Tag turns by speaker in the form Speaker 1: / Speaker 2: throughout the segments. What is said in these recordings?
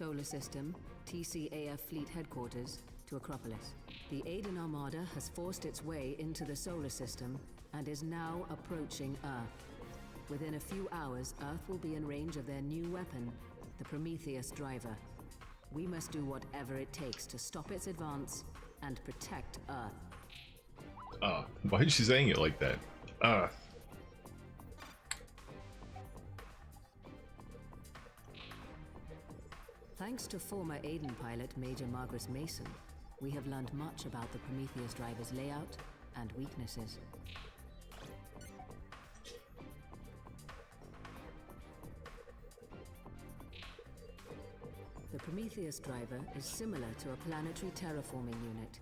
Speaker 1: Solar System, TCAF Fleet Headquarters, to Acropolis. The Aiden Armada has forced its way into the Solar System and is now approaching Earth. Within a few hours, Earth will be in range of their new weapon, the Prometheus Driver. We must do whatever it takes to stop its advance and protect Earth.
Speaker 2: Why is she saying it like that?
Speaker 1: Thanks to former Aiden pilot Major Margaret Mason, we have learned much about the Prometheus Driver's layout and weaknesses. The Prometheus Driver is similar to a planetary terraforming unit,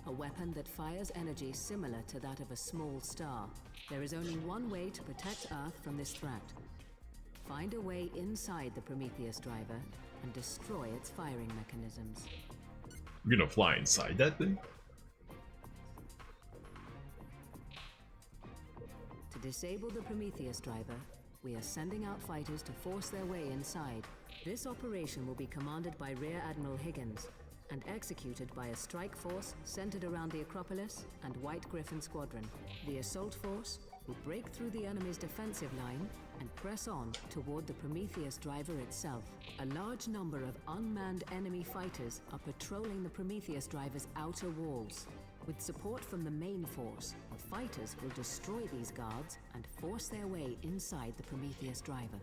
Speaker 1: a weapon that fires energy similar to that of a small star. There is only one way to protect Earth from this threat. Find a way inside the Prometheus Driver and destroy its firing mechanisms.
Speaker 2: You're gonna fly inside that thing?
Speaker 1: To disable the Prometheus Driver, we are sending out fighters to force their way inside. This operation will be commanded by Rear Admiral Higgins and executed by a strike force centered around the Acropolis and White Griffin Squadron. The assault force will break through the enemy's defensive line and press on toward the Prometheus Driver itself. A large number of unmanned enemy fighters are patrolling the Prometheus Driver's outer walls. With support from the main force, the fighters will destroy these guards and force their way inside the Prometheus Driver.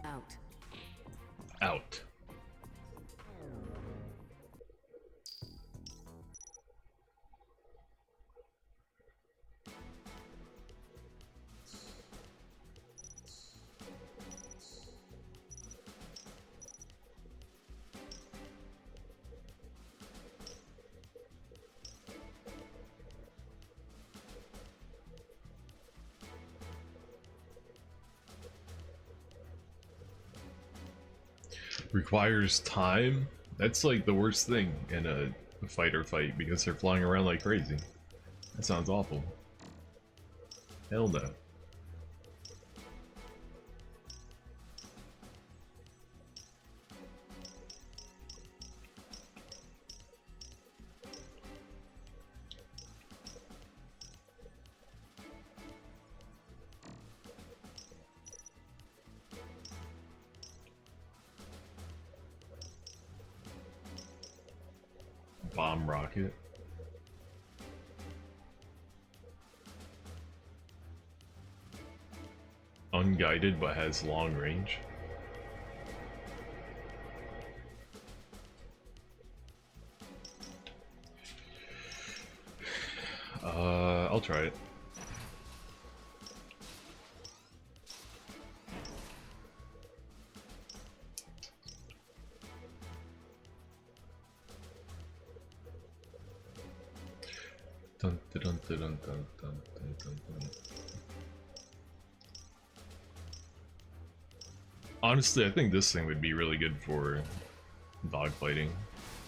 Speaker 1: Out.
Speaker 2: Out. Requires time? That's like the worst thing in a fighter fight because they're flying around like crazy. That sounds awful. Hell no. Bomb rocket. Unguided but has long range. I'll try it. Dun, dun, dun, dun, dun, dun, dun, dun, dun. Honestly, I think this thing would be really good for dogfighting.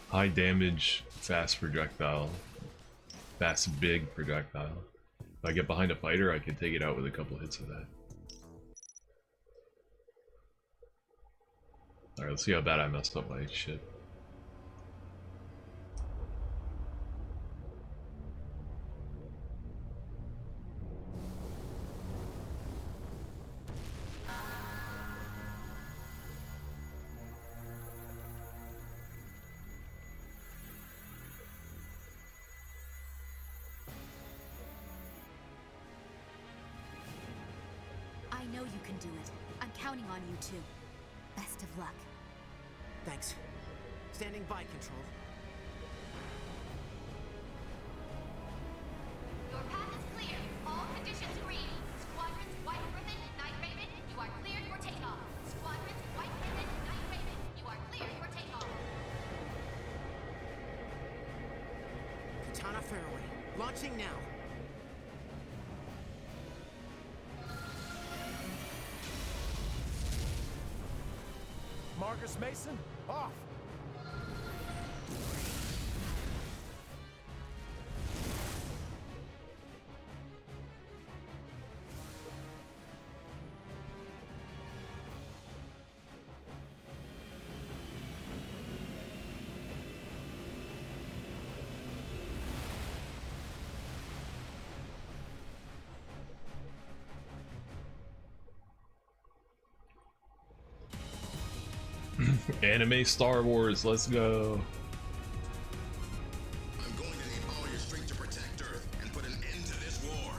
Speaker 2: High damage, fast projectile. Fast, big projectile. If I get behind a fighter, I can take it out with a couple hits of that. Alright, let's see how bad I messed up my shit.
Speaker 3: I know you can do it. I'm counting on you too. Best of luck.
Speaker 4: Thanks. Standing by, Control.
Speaker 5: Your path is clear. All conditions green. Squadrons, White Griffin, Night Raven, you are cleared for takeoff. Squadrons, White Griffin, Night Raven, you are cleared for takeoff.
Speaker 4: Katana Fairway. Launching now.
Speaker 6: Marcus Mason, off!
Speaker 2: Anime Star Wars, let's go.
Speaker 6: I'm going to need all your strength to protect Earth and put an end to this war.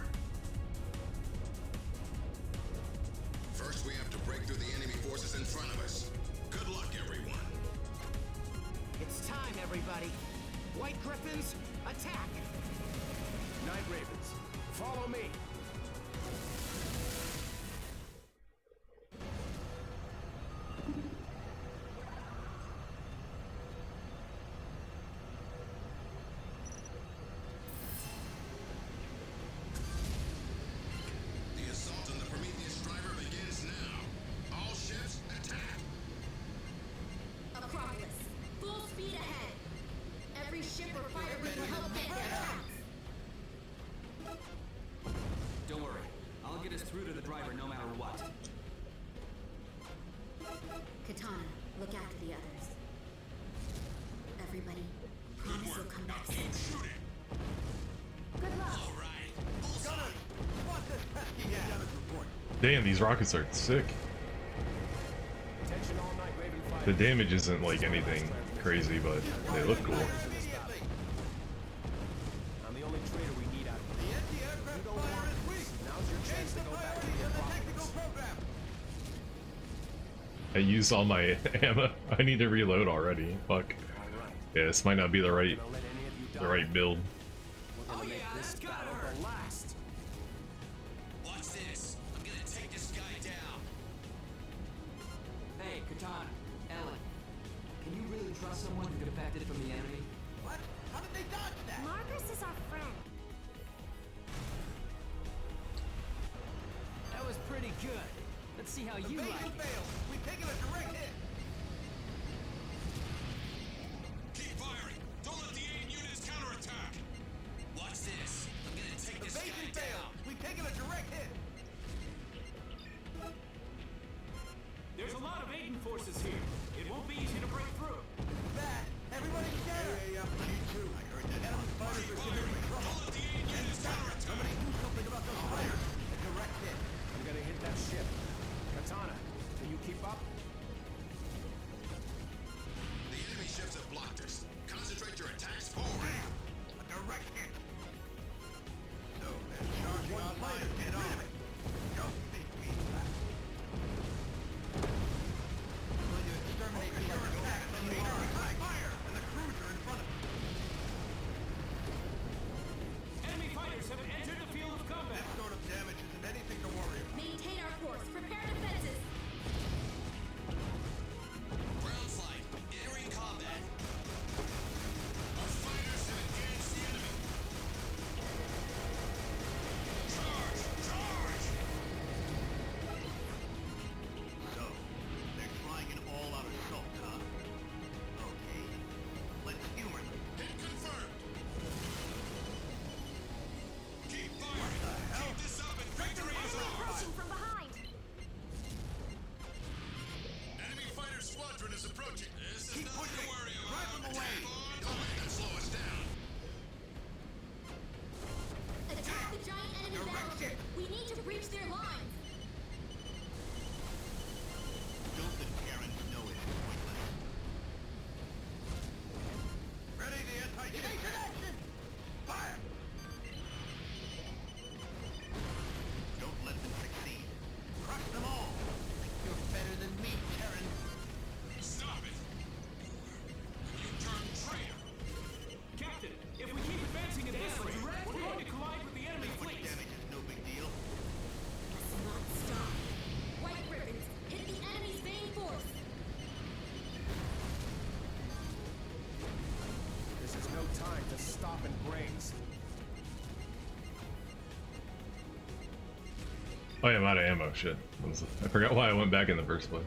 Speaker 6: First, we have to break through the enemy forces in front of us. Good luck, everyone.
Speaker 4: It's time, everybody. White Griffins, attack!
Speaker 7: Night Ravens, follow me.
Speaker 6: The assault on the Prometheus driver begins now. All ships, attack!
Speaker 5: Acropolis, full speed ahead. Every ship or fighter will help get their tracks.
Speaker 8: Don't worry. I'll get us through to the driver no matter what.
Speaker 3: Katana, look after the others. Everybody, promise you'll come back soon.
Speaker 6: Keep shooting!
Speaker 3: Good luck.
Speaker 6: All right. Bullseye!
Speaker 7: What this pesky damage report?
Speaker 2: Damn, these rockets are sick.
Speaker 7: Attention all Night Raven fighters.
Speaker 2: The damage isn't like anything crazy, but they look cool.
Speaker 7: Immediately. I'm the only traitor we need out here. The anti-aircraft fire is weak. Now's your chance to go back to the technical program.
Speaker 2: I used all my ammo. I need to reload already. Fuck. Yeah, this might not be the right
Speaker 7: Don't let any of you die.
Speaker 2: build.
Speaker 7: We're gonna make this battle the last.
Speaker 6: Watch this! I'm gonna take this guy down!
Speaker 8: Hey, Katana, Ellen. Can you really trust someone who defected from the enemy?
Speaker 7: What? How did they dodge that?
Speaker 5: Marcus is our friend.
Speaker 8: That was pretty good. Let's see how you like
Speaker 7: Evasion
Speaker 8: it.
Speaker 7: failed. We've taken a direct hit.
Speaker 6: Keep firing! Don't let the alien units counterattack! Watch this! I'm gonna take this
Speaker 7: Evasion
Speaker 6: guy
Speaker 7: failed.
Speaker 6: down!
Speaker 7: We've taken a direct hit.
Speaker 9: There's a lot of Aiden forces here. It won't be easy to break through.
Speaker 7: Bad. Everybody scatter. Yeah, me too. I heard that. Enemy fighters are giving trouble.
Speaker 6: Don't let the alien units counterattack!
Speaker 7: Somebody do something about those fighters. A direct hit. I'm gonna hit that ship. Katana, can you keep up?
Speaker 6: The enemy ships have blocked us. Concentrate your attacks forward!
Speaker 7: A direct hit. So they're charging our fighters. Get on it. Don't make me laugh. I'm going to exterminate your attack from the fire and the cruiser in front of me.
Speaker 9: Enemy fighters have entered the field of combat.
Speaker 7: This sort of damage isn't anything to worry about.
Speaker 5: Maintain our course. Prepare defenses.
Speaker 6: Ground flight, entering combat. Our fighters have engaged the enemy. Charge! Charge!
Speaker 7: So, they're trying an all-out assault, huh? Okay, let's humor them.
Speaker 6: Hit confirmed! Keep firing! Keep this up and victory is
Speaker 5: Enemy
Speaker 6: ours!
Speaker 5: approaching from behind.
Speaker 6: Enemy fighter squadron is approaching. This is
Speaker 7: Keep
Speaker 6: nothing
Speaker 7: pushing.
Speaker 6: to worry
Speaker 7: Drive
Speaker 6: about.
Speaker 7: them away.
Speaker 6: Don't let them slow us down.
Speaker 5: Attack the giant enemy
Speaker 7: Direct
Speaker 5: battleship. We need to breach their lines.
Speaker 7: Don't the Karens know it is pointless? Ready, the anti-ship cannon! Fire! Don't let them succeed. Crush them all! You're better than me, Karen.
Speaker 6: Stop it! You turned traitor!
Speaker 9: Captain, if we keep advancing in this way, we're going to collide with the enemy
Speaker 7: Much
Speaker 9: fleet.
Speaker 7: damage is no big deal.
Speaker 5: Must not stop. White Griffins, hit the enemy's main force.
Speaker 7: This is no time to stop and brace.
Speaker 2: Oh yeah, I'm out of ammo. Shit. I forgot why I went back in the first place.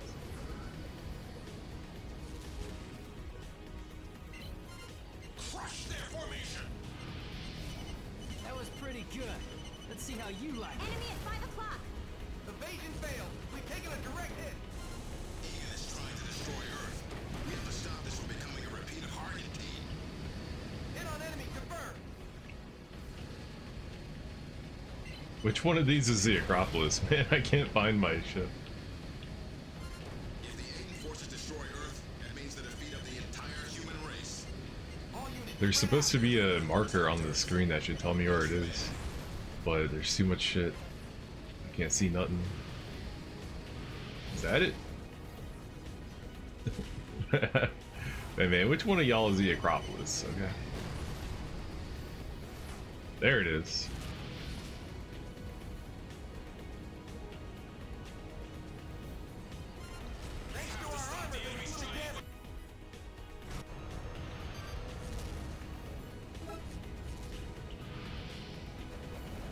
Speaker 6: Crush their formation!
Speaker 8: That was pretty good. Let's see how you like it.
Speaker 5: Enemy at 5 o'clock.
Speaker 7: Evasion failed. We've taken a direct hit.
Speaker 6: Egan is trying to destroy Earth. We have to stop this from becoming a repeat of Argentine.
Speaker 7: Hit on enemy confirmed.
Speaker 2: Which one of these is the Acropolis? Man, I can't find my ship.
Speaker 6: If the Aiden forces destroy Earth,
Speaker 2: There's supposed to be a marker on the screen that should tell me where it is, but there's too much shit. I can't see nothing. Is that it? Hey man, which one of y'all is the Acropolis? Okay. There it is.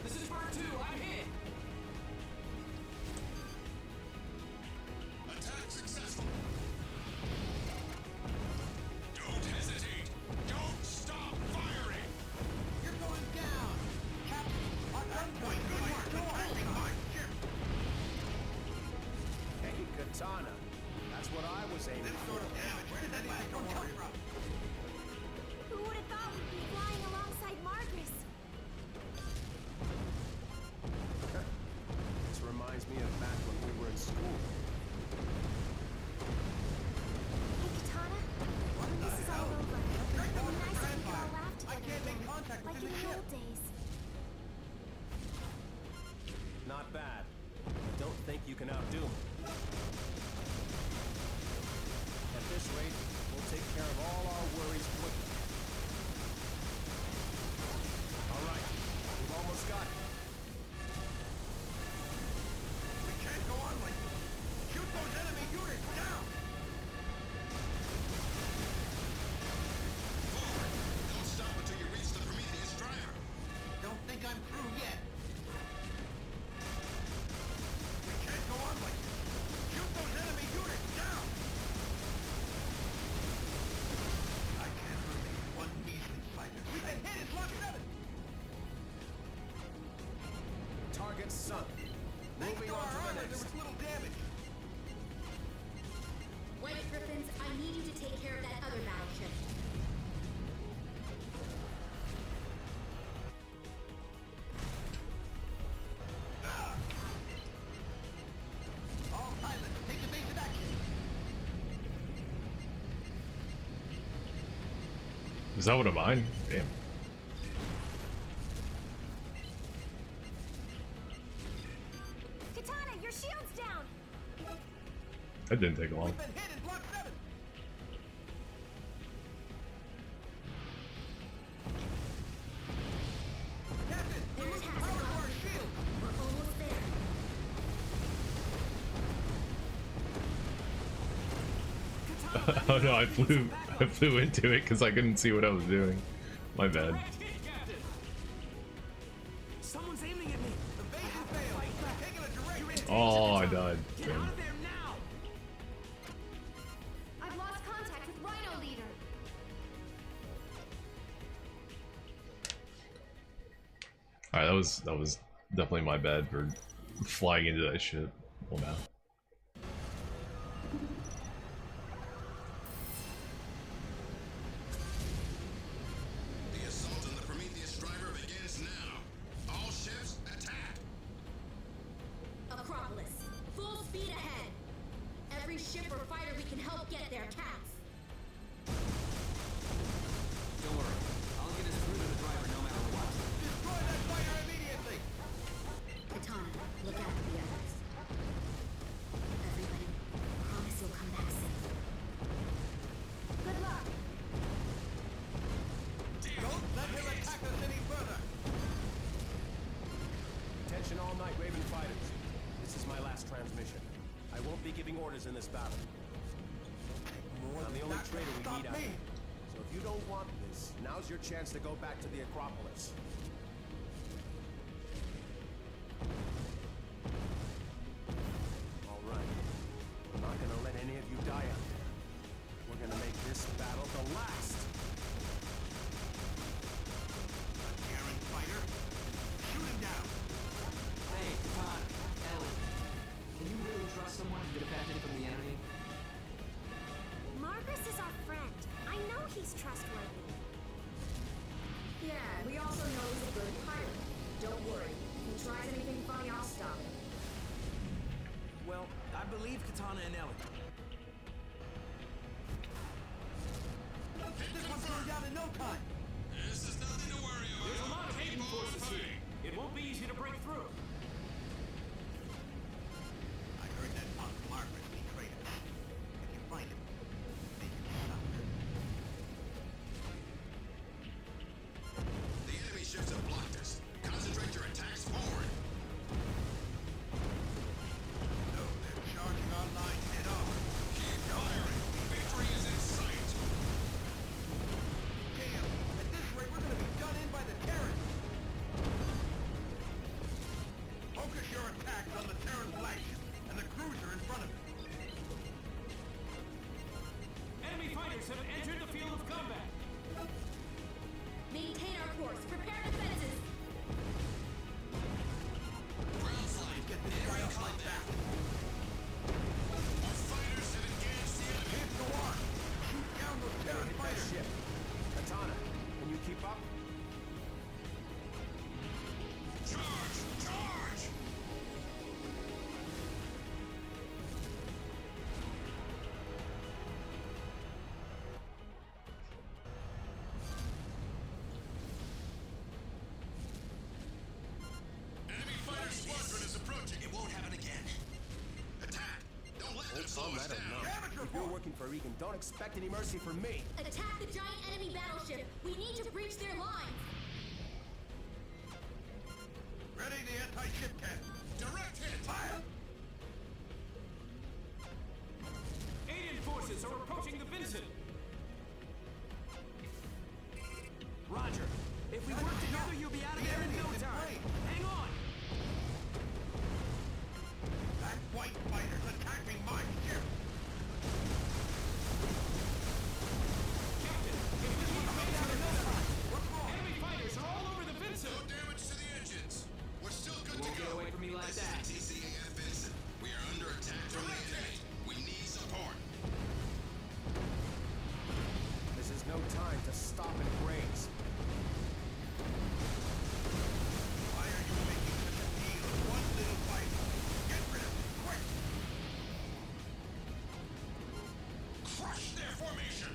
Speaker 8: This is part 2. I'm hit.
Speaker 6: Attack successful. Don't hesitate. Don't stop firing.
Speaker 4: You're going down. Captain, on gunpoint. Good work. Attacking my ship. Hey, Katana. That's what I was aiming for. This sort of damage. Where did that come from?
Speaker 5: Who would have thought we'd be flying alongside Marcus?
Speaker 7: This reminds me of back when we were in school.
Speaker 5: Hey, Katana. When this is all over, it'd be nice if we could all laugh together again, like in the old days.
Speaker 7: Not bad. I don't think you can outdo me. At this rate, we'll take care of all our worries quickly. All right, we've almost got it. We can't go on like this. Shoot those enemy units down!
Speaker 6: Forward. Don't stop until you reach the Prometheus driver.
Speaker 4: Don't think I'm through yet. We can't go on like this. Shoot those enemy units down! I can't release one measly fighter. We've been hit at Block 7!
Speaker 7: Target sunk. Moving on to the next.
Speaker 4: There was little damage.
Speaker 3: White Griffins, I need you to take care of that other battleship.
Speaker 4: All pilots, take evasive action.
Speaker 2: Is that one of mine? Damn.
Speaker 5: Katana, your shield's down!
Speaker 2: That didn't take long.
Speaker 4: We've been hit in Block 7! Captain, we're losing power to our shield!
Speaker 3: We're almost there.
Speaker 2: Oh no, I flew into it because I couldn't see what I was doing. My bad.
Speaker 9: Right here, Captain. Someone's aiming at me.
Speaker 4: Evasion failed! Taking a direct...
Speaker 2: Oh, I died.
Speaker 9: Get
Speaker 2: Damn.
Speaker 9: out of there now.
Speaker 5: I've lost contact with Rhino Leader.
Speaker 2: Alright, that was definitely my bad for flying into that shit. Well now.
Speaker 6: The assault on the Prometheus driver begins now. All ships, attack.
Speaker 3: Acropolis, full speed ahead. Every ship or fighter we can help get there, Caps.
Speaker 8: Don't worry. I'll get us through to the driver no matter what.
Speaker 4: Destroy that fighter immediately!
Speaker 3: Katana, look after the others. Everybody, promise you'll come back safe.
Speaker 5: Good luck.
Speaker 4: Don't let him attack us any further!
Speaker 7: Attention all night Raven fighters. This is my last transmission. I won't be giving orders in this battle. I'm the only traitor we need out here. So if you don't want this, now's your chance to go back to the Acropolis. All right. I'm not gonna let any of you die out there. We're gonna make this battle the last.
Speaker 4: Daring fighter! Shoot him down!
Speaker 8: Hey, Todd, Ellen. Can you really trust someone to get affected from the enemy?
Speaker 5: Marcus is our friend. I know he's trustworthy.
Speaker 3: Yeah, we also know he's a good pilot. Don't worry. If he tries anything funny, I'll stop him.
Speaker 9: Well, I believe Katana and Ellen.
Speaker 4: This one's going down in no time!
Speaker 6: This is nothing to worry about.
Speaker 9: There's a lot of
Speaker 6: Keep
Speaker 9: Aiden
Speaker 6: on
Speaker 9: forces here.
Speaker 6: fighting.
Speaker 9: It won't be easy to break through.
Speaker 4: I heard that Aunt Margaret betrayed us. If you find him, they can stop her.
Speaker 6: The enemy ships have blocked us. Concentrate your attacks forward.
Speaker 4: No, they're charging our lines head on.
Speaker 6: Keep firing. Victory is in sight.
Speaker 4: Damn, at this rate, we're gonna be done in by the Terrans. Focus your attacks on the Terran flagship and the cruiser in front of it.
Speaker 9: Enemy fighters have entered the field of combat.
Speaker 3: Maintain our course. Prepare defenses.
Speaker 6: Ground flank.
Speaker 4: Get this guy off my back.
Speaker 6: Our fighters have engaged the enemy.
Speaker 4: Can't go on. Shoot down those Terran
Speaker 7: Hit that
Speaker 4: fighters.
Speaker 7: ship. Katana, can you keep up?
Speaker 6: Charge! Charge! Enemy fighter squadron is approaching. It won't happen again. Attack! Don't let them slow
Speaker 7: I'll
Speaker 6: us
Speaker 7: let him
Speaker 6: down.
Speaker 7: know.
Speaker 4: Damage
Speaker 7: If you're
Speaker 4: report.
Speaker 7: working for Egan, don't expect any mercy from me.
Speaker 3: Attack the giant enemy battleship. We need to breach their lines.
Speaker 4: Ready the anti-ship cannon.
Speaker 6: Direct hit!
Speaker 4: Fire!
Speaker 9: Aiden forces are approaching the Vincent. Roger. If we work together, you'll be out of there in no time. Hang on.
Speaker 4: That white fighter's attacking my ship.
Speaker 9: Captain, if we keep made out of this,
Speaker 4: What's wrong?
Speaker 9: enemy fighters are all over the Vincent.
Speaker 6: No damage to the engines. We're still good to
Speaker 8: Won't
Speaker 6: go.
Speaker 8: get away from me like
Speaker 6: This
Speaker 8: that.
Speaker 6: is the TCAF Vincent. We are under attack from the enemy. We need support.
Speaker 7: This is no time to stop and graze.
Speaker 4: Why are you making such a deal of one little fight? Get rid of it, quick!
Speaker 6: Crush their formation.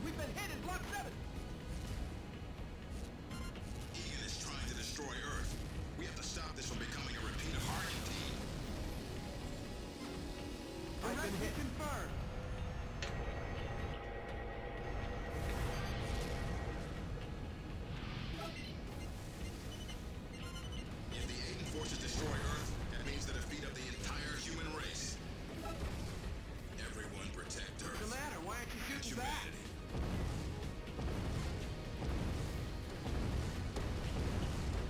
Speaker 4: We've been hit in Block 7!
Speaker 6: Egan is trying to destroy Earth. We have to stop this from becoming a repeat of Argentine.
Speaker 4: Direction confirmed!
Speaker 6: If the Aiden forces destroy Earth, that means the defeat of the entire human race. Everyone protect
Speaker 4: What's the
Speaker 6: Earth.
Speaker 4: matter? Why aren't you
Speaker 6: And
Speaker 4: shooting back?
Speaker 6: humanity.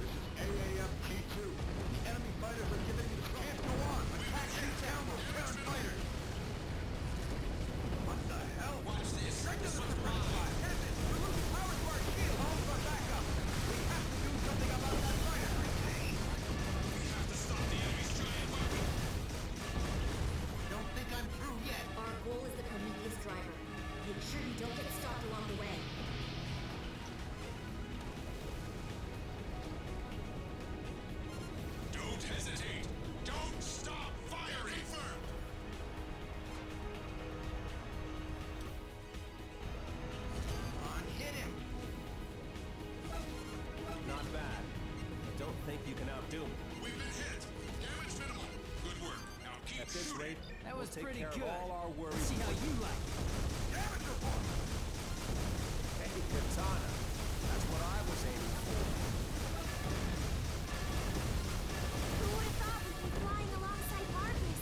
Speaker 4: This is AAF G2. The enemy fighters are giving you the chance to go on. Attack shoot down those Terran fighters. What the hell?
Speaker 6: Watch this.
Speaker 4: Straight to the suppressor line. Hit it. We're losing power to our shield. All of our backup. We have to do something about that fighter.
Speaker 6: We have to stop the enemy's giant weapon.
Speaker 4: Don't think I'm through yet.
Speaker 3: Our goal is the Prometheus driver. Make sure you don't get stopped along the way.
Speaker 6: Don't hesitate. Don't stop firing. Confirmed.
Speaker 4: On, hit him.
Speaker 7: Not bad. I don't think you can outdo me.
Speaker 6: We've been hit. Damage minimal. Good work. Now keep
Speaker 7: At this
Speaker 6: shooting.
Speaker 7: rate,
Speaker 8: That
Speaker 7: we'll
Speaker 8: was
Speaker 7: take
Speaker 8: pretty
Speaker 7: care
Speaker 8: good.
Speaker 7: of all our worries.
Speaker 8: See how you like it.
Speaker 4: Damage report.
Speaker 7: Hey, Katana. That's what I was aiming for.
Speaker 5: Who would have thought we'd be flying alongside Marcus?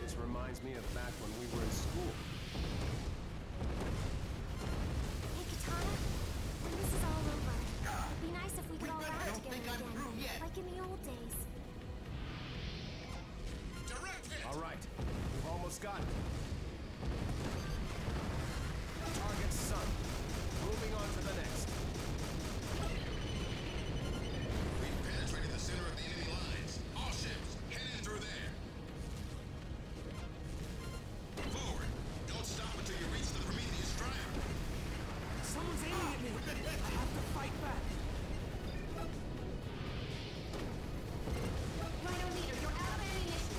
Speaker 7: This reminds me of back when we were in school.
Speaker 5: Hey, Katana. When this is all over, it'd be nice if we could all
Speaker 4: better
Speaker 5: ride
Speaker 4: don't
Speaker 5: together
Speaker 4: think I'm
Speaker 5: again.
Speaker 4: through yet.
Speaker 5: Like in the old days.
Speaker 6: Direct hit.
Speaker 7: All right, we've almost got it. Target sun. Moving on to the next.
Speaker 6: We've penetrated the center of the enemy lines. All ships, head in through there. Forward. Don't stop until you reach the Prometheus driver.
Speaker 9: Someone's aiming at me. I have to fight back.
Speaker 3: Rhino leader, you're out of ammunition.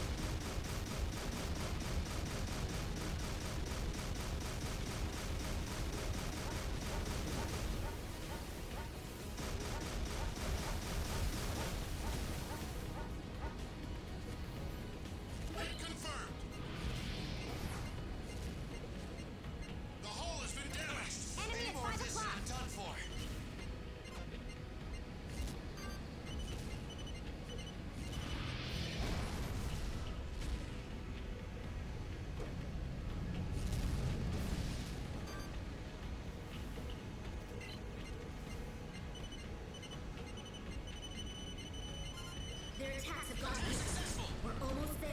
Speaker 3: attacks have gone weak. We're almost there.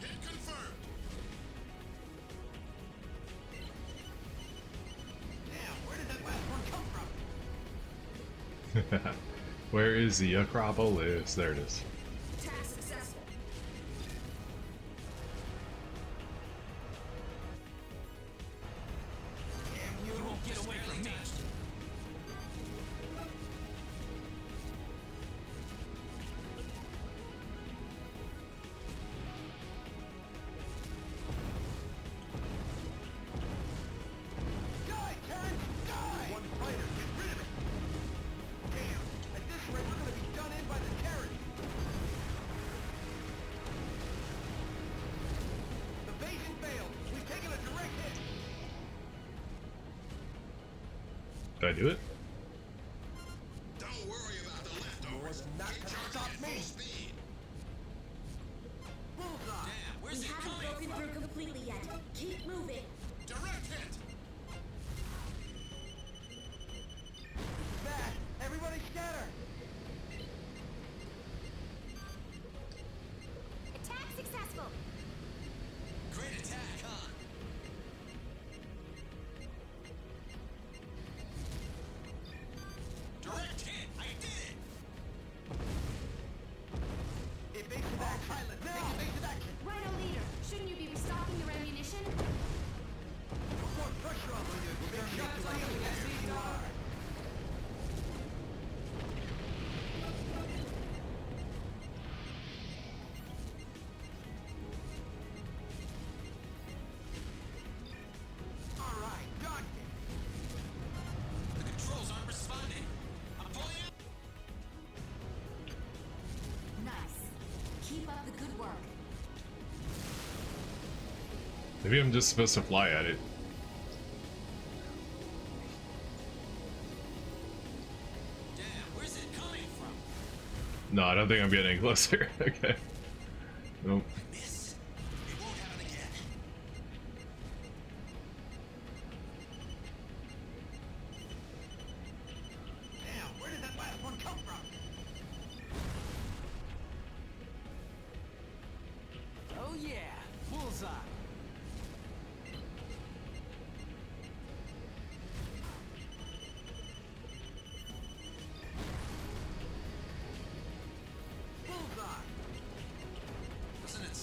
Speaker 6: Hit confirmed.
Speaker 4: Damn, where did that last one come from?
Speaker 2: Where is the Acropolis? There it is.
Speaker 3: Attack successful.
Speaker 4: Damn you.
Speaker 9: You won't get away from me.
Speaker 4: Die, Terrence! Die! One fighter, get rid of it! Damn, at this rate we're gonna be done in by the Terrans! Evasion failed! We've taken a direct hit!
Speaker 2: Did I do it?
Speaker 6: Don't worry about the leftovers.
Speaker 4: Yours not
Speaker 6: Keep
Speaker 4: gonna
Speaker 6: charging
Speaker 4: stop
Speaker 6: at
Speaker 4: me.
Speaker 6: full speed.
Speaker 4: Bullseye!
Speaker 6: Damn, where's
Speaker 3: We
Speaker 6: it
Speaker 3: haven't
Speaker 6: coming
Speaker 3: broken
Speaker 6: from?
Speaker 3: through completely yet. Keep moving.
Speaker 6: Direct hit.
Speaker 4: Bad! Everybody scatter!
Speaker 5: Attack successful.
Speaker 6: Great attack, huh? Direct hit. I did it.
Speaker 4: Evasive action! Pilot, take evasive action!
Speaker 5: Rhino leader, shouldn't you be restocking your ammunition?
Speaker 4: Put more pressure on me, dude. We're gonna make you like the energy you are. Alright, got it!
Speaker 6: The controls aren't responding. I'm pulling out.
Speaker 5: Nice. Keep up the good work.
Speaker 2: Maybe I'm just supposed to fly at it.
Speaker 6: Damn, where's it coming from?
Speaker 2: No, I don't think I'm getting any closer. Okay. Nope.
Speaker 6: Miss. It won't happen again.
Speaker 4: Damn, where did that last one come from?
Speaker 9: Oh yeah, bullseye.
Speaker 4: Bullseye!
Speaker 6: Doesn't it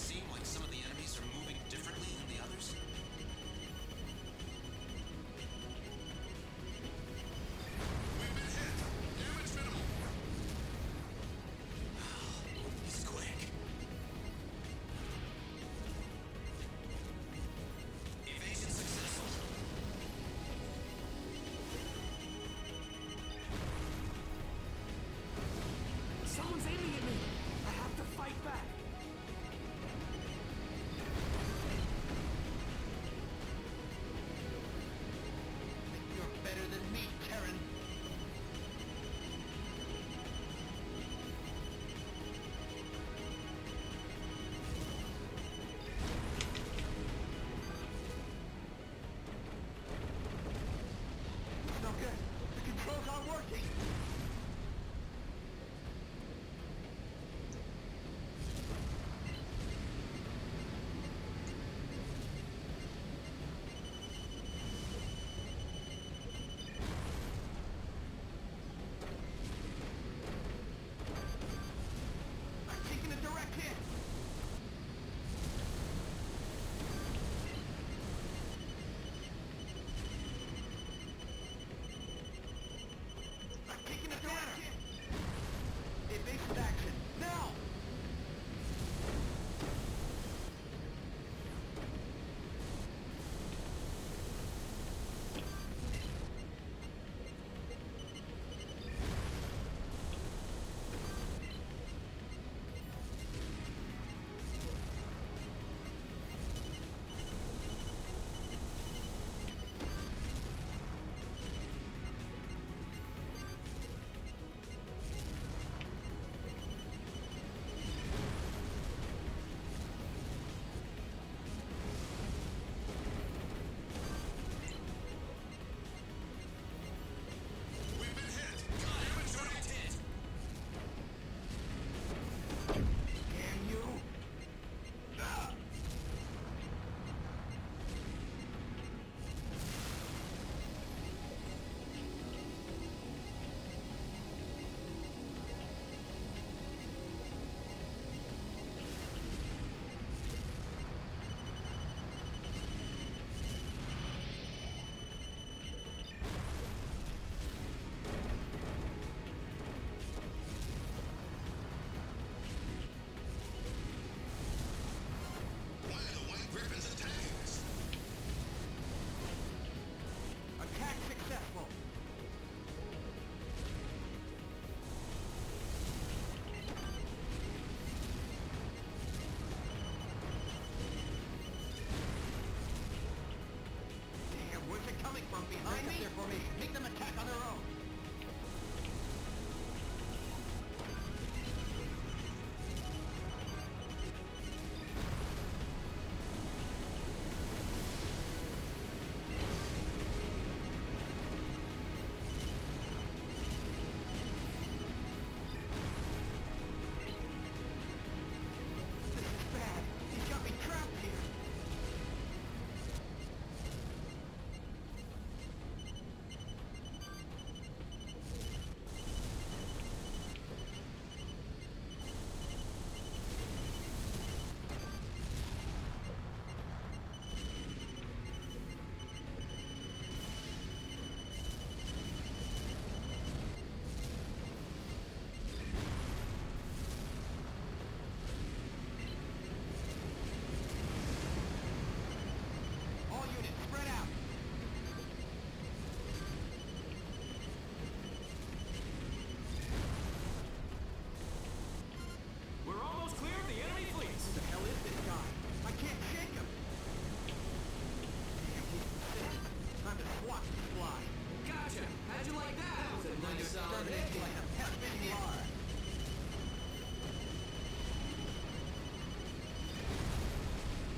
Speaker 8: solid
Speaker 4: exterminate
Speaker 8: hit.
Speaker 4: you like a pet bitten lar.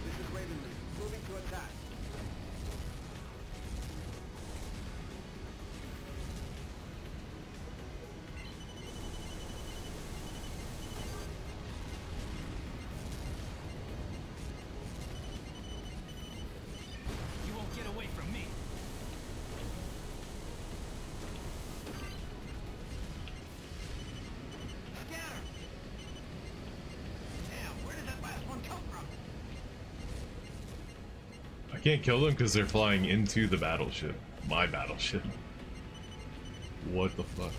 Speaker 4: This is Ravenly, moving to attack.
Speaker 9: You won't get away from me.
Speaker 4: Scanner! Damn, where did that last one come from?
Speaker 2: I can't kill them because they're flying into the battleship. My battleship. What the fuck?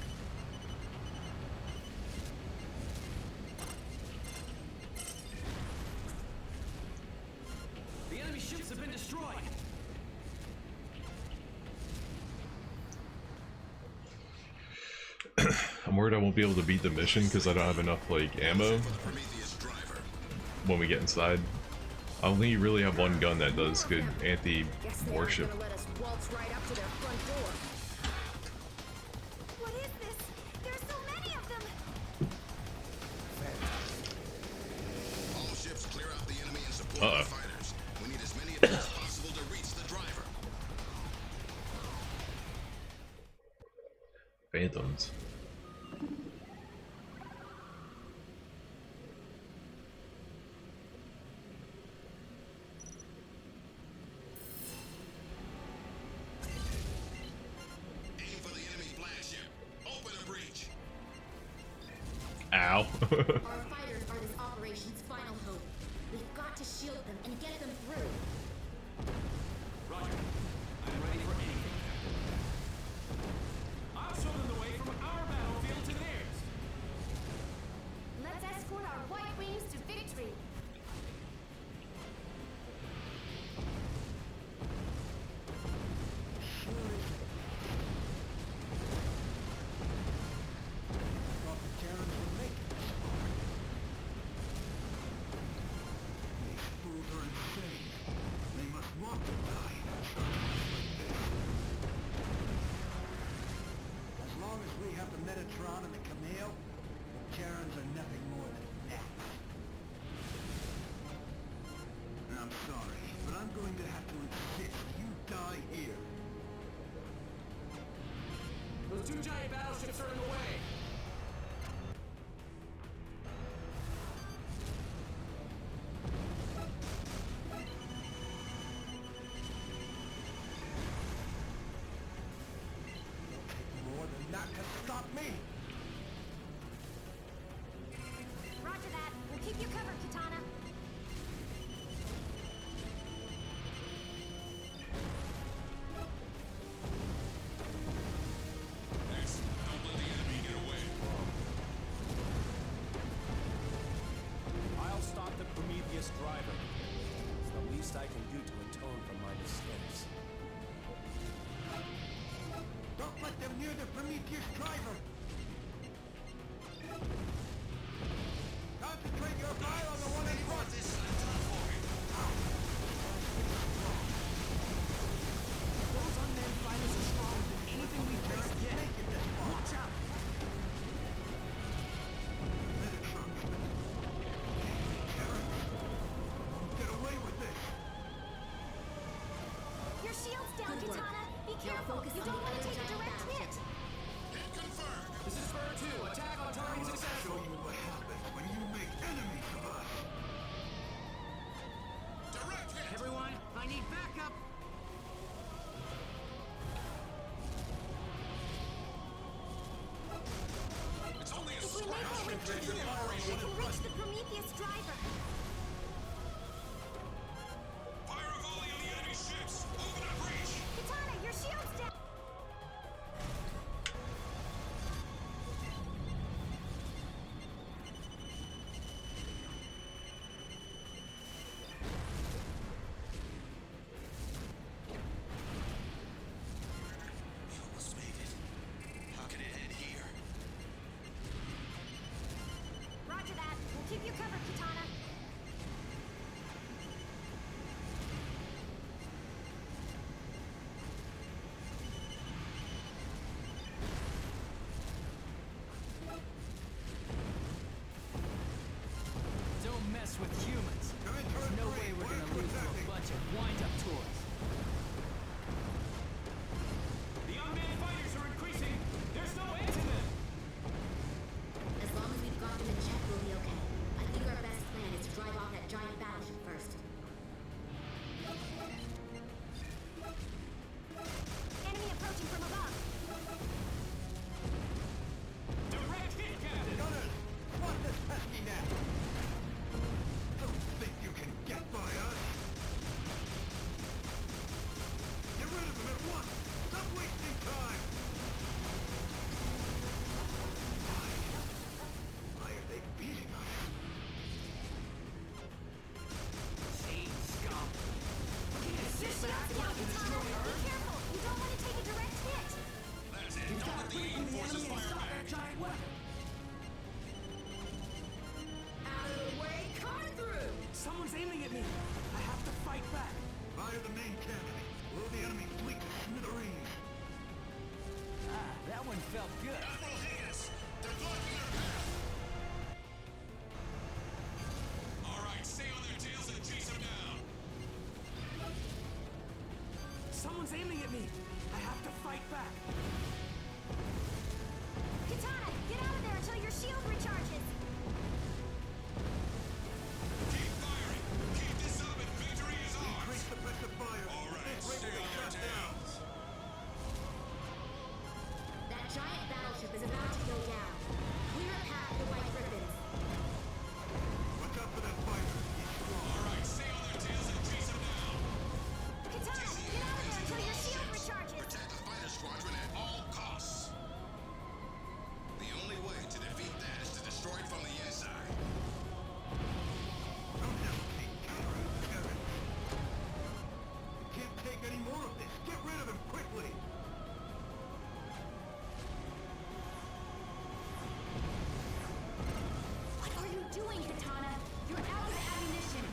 Speaker 9: The enemy ships have been destroyed.
Speaker 2: I'm worried I won't be able to beat the mission because I don't have enough like ammo
Speaker 6: Prometheus driver.
Speaker 2: when we get inside. I only really have one gun that does good
Speaker 3: Guess they aren't
Speaker 2: anti-warship.
Speaker 3: gonna let us waltz right up to their front door.
Speaker 5: What is this? There's so many of them.
Speaker 6: All ships clear out the enemy and support
Speaker 2: Uh-oh.
Speaker 6: the fighters. We need as many of them as possible to reach the driver.
Speaker 2: Phantoms.
Speaker 6: Aim for the enemy flagship. Open a breach.
Speaker 2: Ow.
Speaker 3: Our fighters are this operation's final hope. We've got to shield them and get them through.
Speaker 9: Roger. I'm ready for anything. I'll show them the way from our battlefield to theirs.
Speaker 5: Let's escort our white wings to victory.
Speaker 4: Thought the Terrans would make it this far. These fools are insane. They must want to die in circles like this. As long as we have the Metatron and the Camille, the Terrans are nothing more than gnats. I'm sorry, but I'm going to have to insist you die here.
Speaker 9: Those two giant battleships are in the way.
Speaker 4: More than that can stop me!
Speaker 5: Roger that. We'll keep you covered, Katana.
Speaker 6: Next, don't let the enemy get away.
Speaker 7: I'll stop the Prometheus driver. It's the least I can do to atone for my mistakes.
Speaker 4: Don't let them near the Prometheus driver! Concentrate your fire on the one in front!
Speaker 9: Those unmanned fighters are stronger than anything we've faced yet. Watch out.
Speaker 4: Get away with this!
Speaker 5: Your shield's down,
Speaker 3: Good work.
Speaker 5: Katana. Be
Speaker 3: Now
Speaker 5: careful.
Speaker 3: focus
Speaker 5: You
Speaker 3: on
Speaker 5: don't
Speaker 3: the
Speaker 5: want to
Speaker 3: other
Speaker 5: take a
Speaker 3: giant
Speaker 5: direct hit.
Speaker 6: Hit confirmed.
Speaker 9: This is Spur 2. Attack on target
Speaker 4: Show
Speaker 9: successful.
Speaker 4: you what happens when you make enemies of us!
Speaker 6: Direct hit.
Speaker 8: Everyone, I need backup.
Speaker 6: It's only a
Speaker 5: If we
Speaker 6: scratch.
Speaker 5: make it with
Speaker 6: Concentrate your
Speaker 5: Katana,
Speaker 6: fire on
Speaker 5: we
Speaker 6: the one
Speaker 5: can
Speaker 6: in
Speaker 5: reach
Speaker 6: front.
Speaker 5: the Prometheus driver.
Speaker 6: Fire a volley on the enemy ships. Open a breach.
Speaker 5: Katana, your shield's down.
Speaker 6: We almost made it. How can it end here?
Speaker 5: Roger that. We'll keep you covered, Katana.
Speaker 9: felt good.
Speaker 6: Admiral Higgins, they're blocking their path. All right, stay on their tails and chase them down.
Speaker 9: Someone's aiming at me. I have to fight back.
Speaker 5: Katana, get out of there until your shield recharges.
Speaker 6: Keep firing. Keep this up and victory is ours.
Speaker 4: Increase the pressure fire.
Speaker 6: All right, stay on their tails.
Speaker 3: That giant battleship is about to go down. Clear a path to White Griffins.
Speaker 4: Watch out for that fighter. He's strong.
Speaker 6: All right, stay on their tails and chase them down.
Speaker 5: Katana, get out of there until your shield recharges.
Speaker 6: Protect the fighter squadron at all costs. The only way to defeat that is to destroy it from the inside.
Speaker 4: Don't hesitate. Counter it, Garrett. We can't take any more of this. Get rid of him quickly.
Speaker 3: What are you doing, Katana? You're out of ammunition.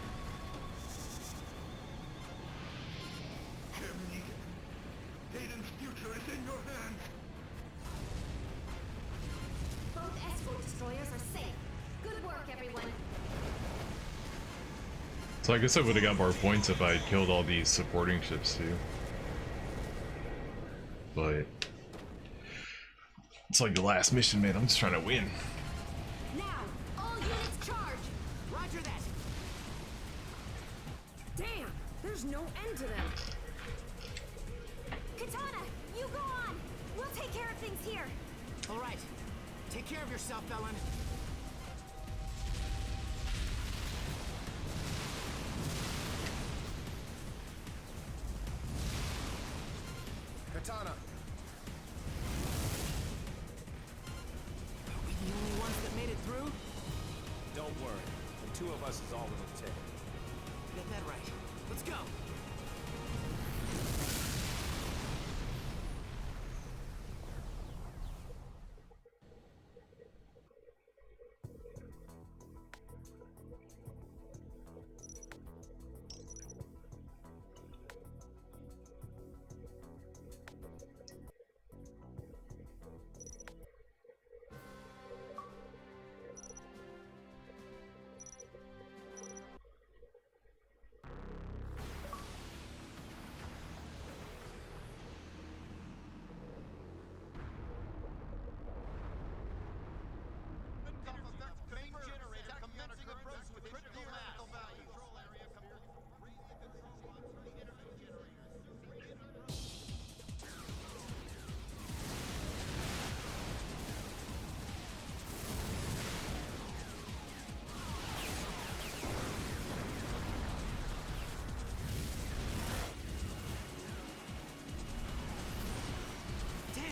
Speaker 4: Captain Egan, Hayden's future is in your hands.
Speaker 3: Both escort destroyers are safe. Good work, everyone.
Speaker 2: So I guess I would have got more points if I had killed all these supporting ships too. But it's like the last mission, man. I'm just trying to win.
Speaker 3: Now, all units charge.
Speaker 9: Roger that.
Speaker 3: Damn, there's no end to them.
Speaker 5: Katana, you go on. We'll take care of things here.
Speaker 9: All right. Take care of yourself, Ellen.
Speaker 7: Katana,
Speaker 9: Are we the only ones that made it through?
Speaker 7: don't worry. The two of us is all it'll take.
Speaker 9: Get that right. Let's go. Damn!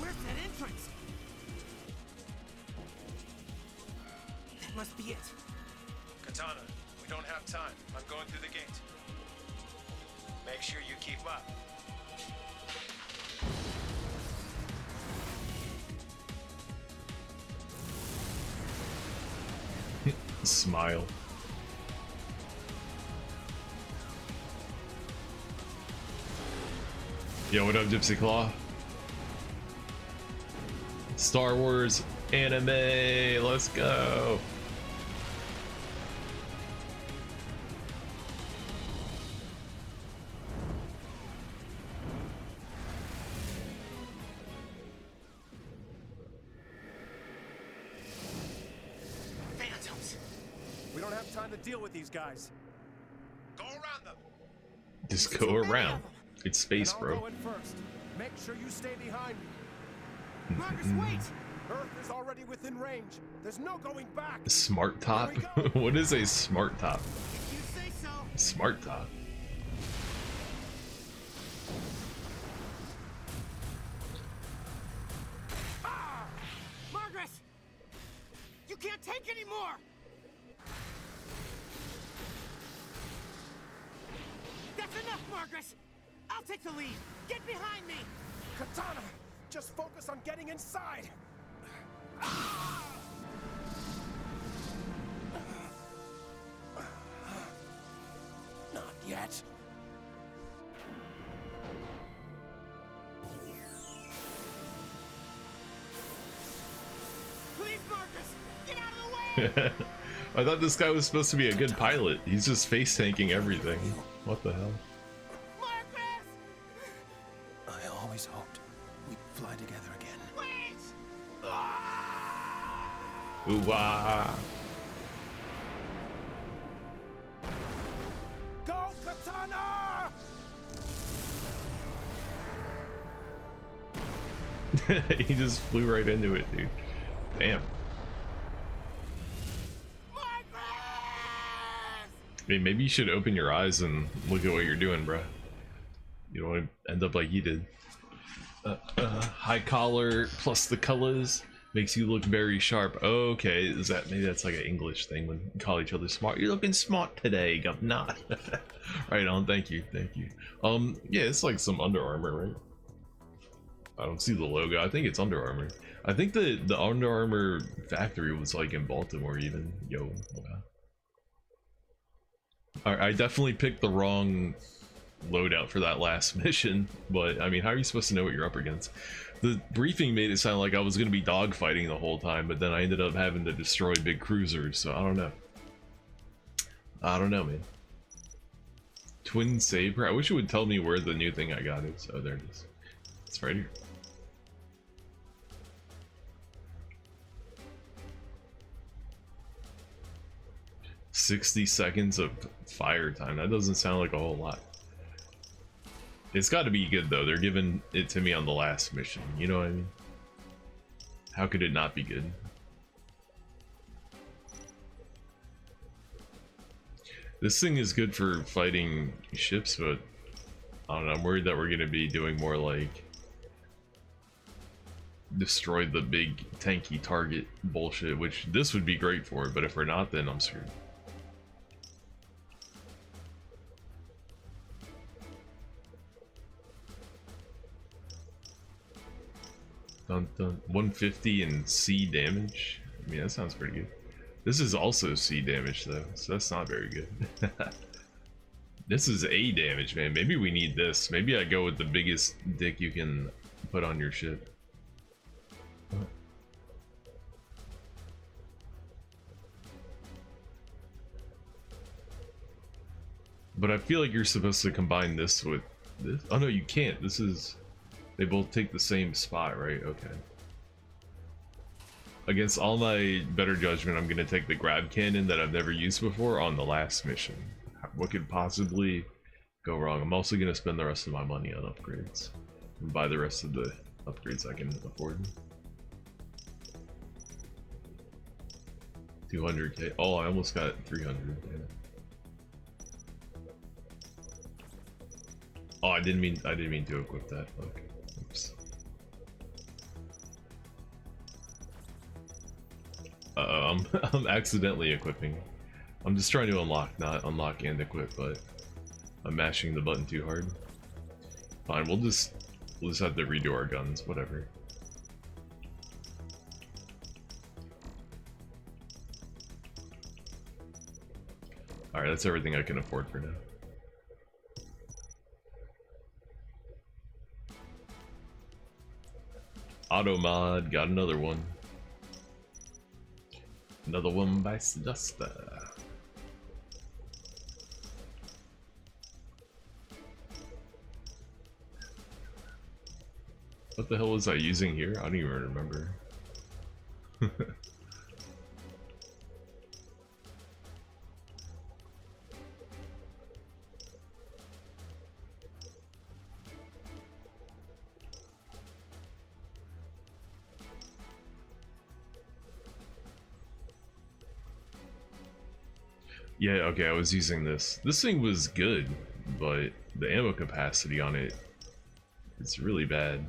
Speaker 9: Where's that entrance? That must be it.
Speaker 7: Katana, we don't have time. I'm going through the gate. Make sure you keep up.
Speaker 2: Smile. Yo, what up, Gypsy Claw? Star Wars anime, let's go.
Speaker 9: Phantoms.
Speaker 7: We don't have time to deal with these guys. Go around them.
Speaker 2: Just go around. It's space,
Speaker 7: And I'll
Speaker 2: bro.
Speaker 7: go in first. Make sure you stay behind me.
Speaker 9: Marcus, wait!
Speaker 7: Earth is already within range. There's no going back.
Speaker 2: Smart top? What is a smart top?
Speaker 9: If you say so.
Speaker 2: Smart top.
Speaker 9: Ah! Margaret! You can't take any more! That's enough, Margaret! I'll take the lead! Get behind me!
Speaker 7: Katana, just focus on getting inside. Not yet.
Speaker 9: Please, Marcus, get out of the way!
Speaker 2: I thought this guy was supposed to be a good pilot. He's just face tanking everything. What the hell?
Speaker 9: Marcus!
Speaker 7: I always hoped we'd fly together again.
Speaker 9: Wait!
Speaker 2: Ooh, wah.
Speaker 7: Go, Katana!
Speaker 2: He just flew right into it, dude. Damn. I mean, maybe you should open your eyes and look at what you're doing, bruh. You don't want to end up like he did. High collar plus the colors makes you look very sharp. Okay, is that maybe that's like an English thing when you call each other smart? You're looking smart today, governor. Right on, thank you, thank you. Yeah, it's like some Under Armour, right? I don't see the logo. I think it's Under Armour. I think the Under Armour factory was like in Baltimore even. Yo, wow. I definitely picked the wrong loadout for that last mission, but I mean, how are you supposed to know what you're up against? The briefing made it sound like I was going to be dogfighting the whole time, but then I ended up having to destroy big cruisers, so I don't know. I don't know, man. Twin Saber? I wish it would tell me where the new thing I got is. Oh, there it is. It's right here. "60 seconds of fire time." That doesn't sound like a whole lot. It's got to be good though. They're giving it to me on the last mission. You know what I mean? How could it not be good? This thing is good for fighting ships, but I don't know. I'm worried that we're going to be doing more like destroy the big tanky target bullshit, which this would be great for, but if we're not, then I'm screwed. Dun, dun. 150 and C damage. I mean, that sounds pretty good. This is also C damage though, so that's not very good. This is A damage, man. Maybe we need this. Maybe I go with the biggest dick you can put on your ship. But I feel like you're supposed to combine this with this. Oh no, you can't. This is... They both take the same spot, right? Okay. Against all my better judgment, I'm gonna take the grab cannon that I've never used before on the last mission. What could possibly go wrong? I'm also gonna spend the rest of my money on upgrades and buy the rest of the upgrades I can afford. 200k. Oh, I almost got 300. Yeah. Oh, I didn't mean to equip that. Fuck. Oops. I'm accidentally equipping. I'm just trying to unlock, not unlock and equip, but I'm mashing the button too hard. Fine, we'll just have to redo our guns, whatever. Alright, that's everything I can afford for now. Auto mod, got another one. Another one by Sedusta. What the hell was I using here? I don't even remember. Yeah, okay, I was using this. This thing was good, but the ammo capacity on it, it's really bad.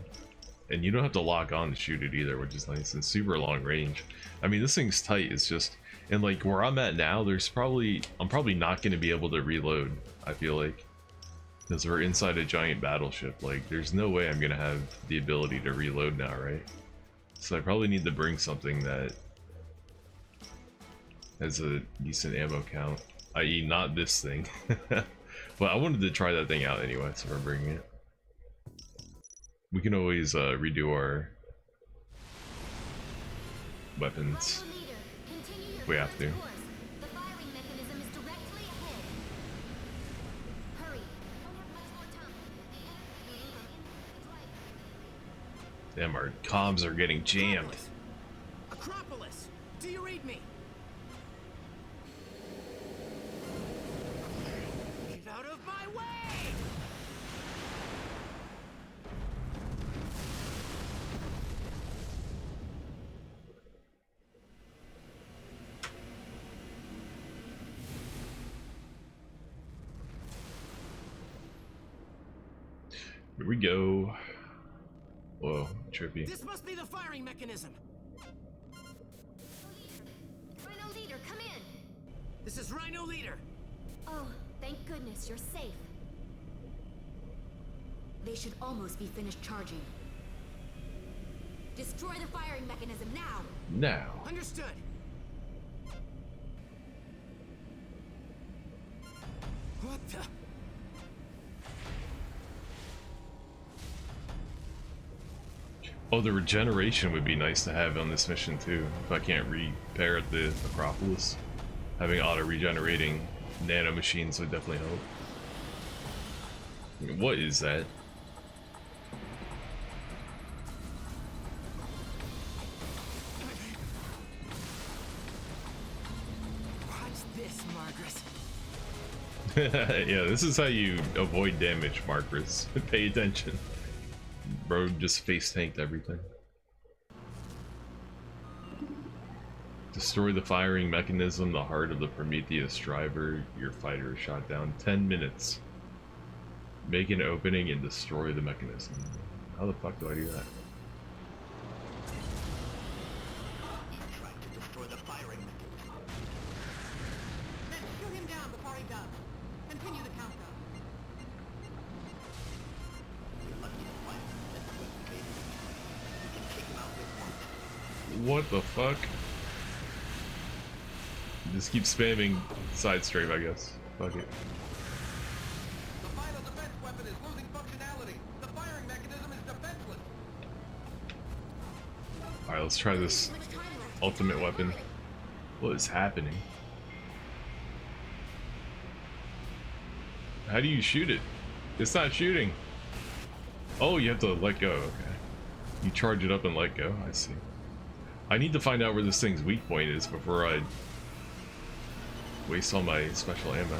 Speaker 2: And you don't have to lock on to shoot it either, which is nice, and super long range. I mean, this thing's tight, it's just... And like, where I'm at now, I'm probably not going to be able to reload, I feel like. Because we're inside a giant battleship, like, there's no way I'm going to have the ability to reload now, right? So I probably need to bring something that has a decent ammo count, i.e. not this thing. But I wanted to try that thing out anyway, so we're bringing it. We can always redo our weapons
Speaker 5: Rhino leader, continue your
Speaker 2: if we have to.
Speaker 5: current course. The firing mechanism is directly ahead. Hurry. Don't have much more time. The enemy is
Speaker 2: Damn, our comms are getting jammed.
Speaker 9: Acropolis! Do you read me? Get out of my way!
Speaker 2: Here we go. Whoa, trippy.
Speaker 9: This must be the firing mechanism.
Speaker 5: Rhino leader, come in.
Speaker 9: This is Rhino leader.
Speaker 5: Oh, thank goodness you're safe. They should almost be finished charging. Destroy the firing mechanism now.
Speaker 2: Now.
Speaker 9: Understood. What the?
Speaker 2: Oh, the regeneration would be nice to have on this mission too. If I can't repair at the Acropolis, having auto-regenerating nanomachines would definitely help. What is that?
Speaker 9: What's this, Margaret?
Speaker 2: Yeah, this is how you avoid damage, Marcus. Pay attention. Bro just face tanked everything. Destroy the firing mechanism, the heart of the Prometheus driver. Your fighter is shot down. 10 minutes. Make an opening and destroy the mechanism. How the fuck do I do that?
Speaker 4: Try to destroy the firing mechanism. Then shoot him down before he does. Continue the countdown. We're lucky to find him. That's what we made. We can take him out with one.
Speaker 2: What the fuck? Just keep spamming side strafe, I guess. Fuck it.
Speaker 4: The final defense weapon is losing functionality. The firing mechanism is defenseless.
Speaker 2: Alright, let's try this ultimate weapon. What is happening? How do you shoot it? It's not shooting. Oh, you have to let go. Okay. You charge it up and let go. I see. I need to find out where this thing's weak point is before I waste all my special ammo.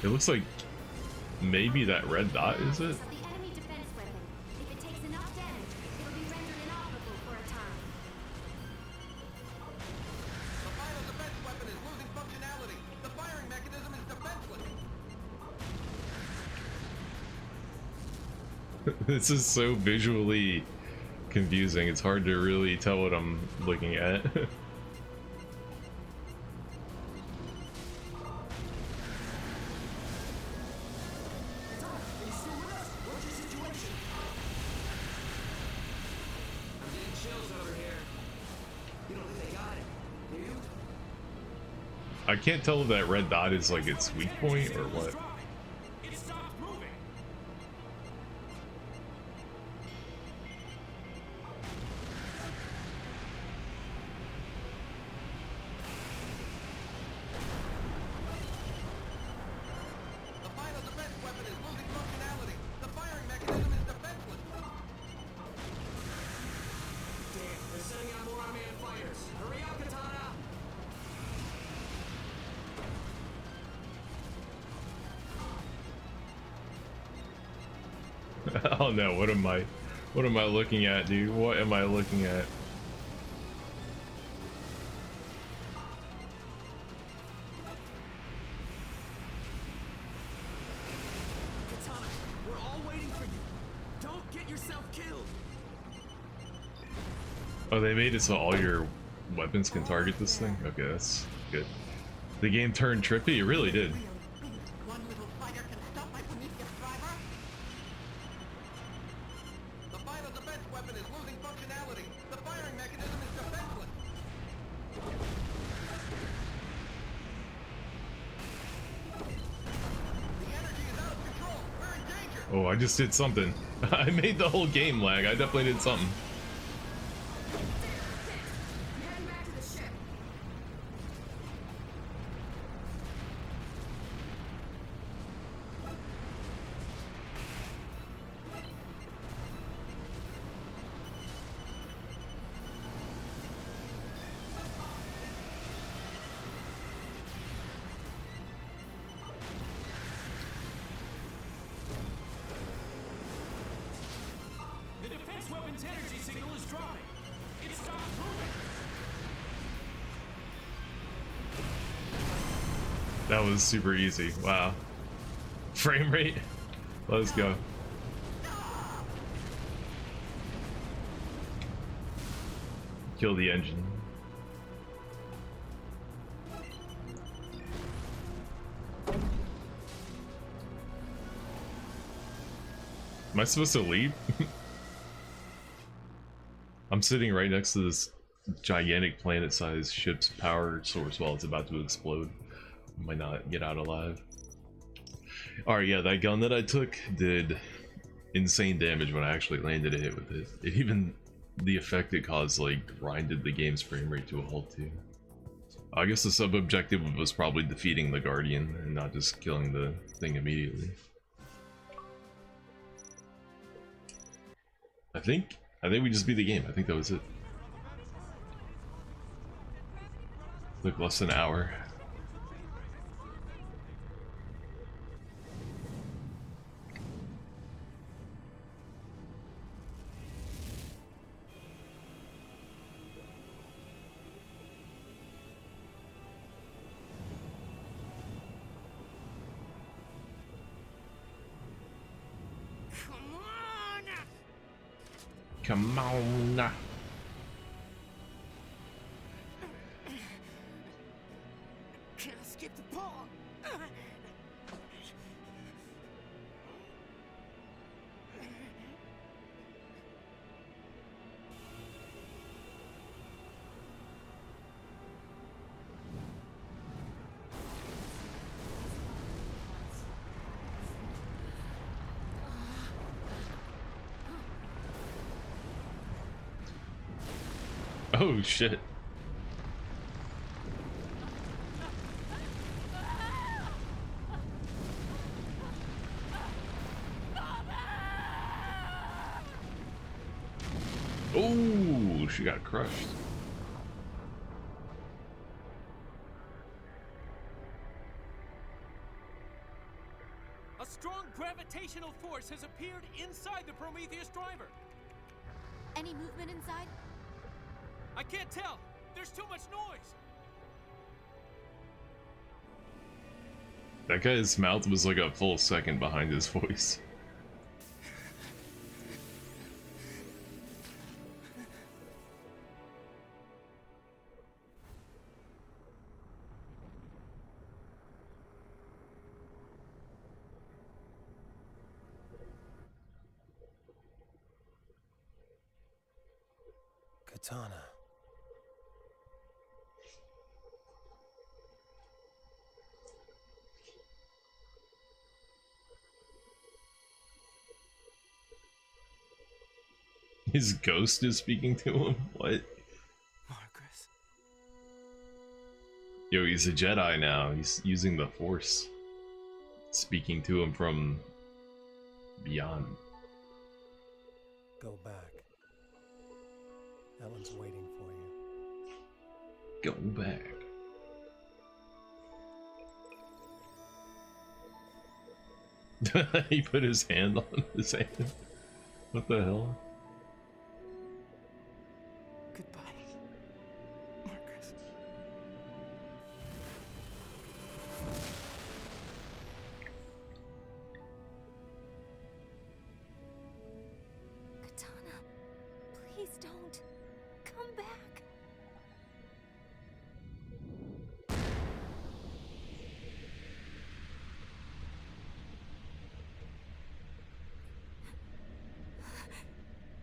Speaker 2: It looks like maybe that red dot is it?
Speaker 5: The enemy defense weapon. If it takes enough damage, it'll be rendered inoperable for a time.
Speaker 4: The final defense weapon is losing functionality. The firing mechanism is defenseless.
Speaker 2: This is so visually confusing. It's hard to really tell what I'm looking at.
Speaker 8: I'm getting chills over here. You don't think they got it, do you?
Speaker 2: I can't tell if that red dot is like its weak point or what.
Speaker 9: It stopped moving.
Speaker 4: The final defense weapon is losing functionality. The firing mechanism is defenseless.
Speaker 9: Damn, they're sending out more unmanned fighters. Hurry up, Katana!
Speaker 2: Oh no, what am I looking at, dude? What am I looking at?
Speaker 9: Katana, we're all waiting for you. Don't get yourself killed.
Speaker 2: Oh, they made it so all your weapons can target this thing? Okay, that's good. The game turned trippy? It really did.
Speaker 4: One little fighter can stop my Prometheus driver. The final defense weapon is losing functionality. The firing mechanism is defenseless. The energy is out of control. We're in danger.
Speaker 2: Oh, I just did something. I made the whole game lag. I definitely did something.
Speaker 3: Heading back to the ship.
Speaker 9: The defense weapon's energy signal is dropping. It stopped moving.
Speaker 2: That was super easy. Wow. Frame rate. Let's go. Kill the engine. Am I supposed to leave? I'm sitting right next to this gigantic planet-sized ship's power source while it's about to explode. Might not get out alive. Alright, yeah, that gun that I took did insane damage when I actually landed a hit with it. Even the effect it caused, like, grinded the game's frame rate to a halt too. I guess the sub-objective was probably defeating the Guardian and not just killing the thing immediately. I think we just beat the game. I think that was it. Took less than an hour. Come on.
Speaker 9: Can't skip the ball.
Speaker 2: Oh shit. Oh, she got crushed.
Speaker 9: A strong gravitational force has appeared inside the Prometheus driver.
Speaker 5: Any movement inside?
Speaker 9: I can't tell. There's too much noise.
Speaker 2: That guy's mouth was like a full second behind his voice.
Speaker 7: Katana.
Speaker 2: His ghost is speaking to him? What?
Speaker 9: Marcus.
Speaker 2: Yo, he's a Jedi now. He's using the Force. Speaking to him from beyond.
Speaker 7: Go back. Ellen's waiting for you.
Speaker 2: Go back. He put his hand on his hand. What the hell?
Speaker 9: Goodbye, Marcus.
Speaker 5: Katana, please don't. Come back.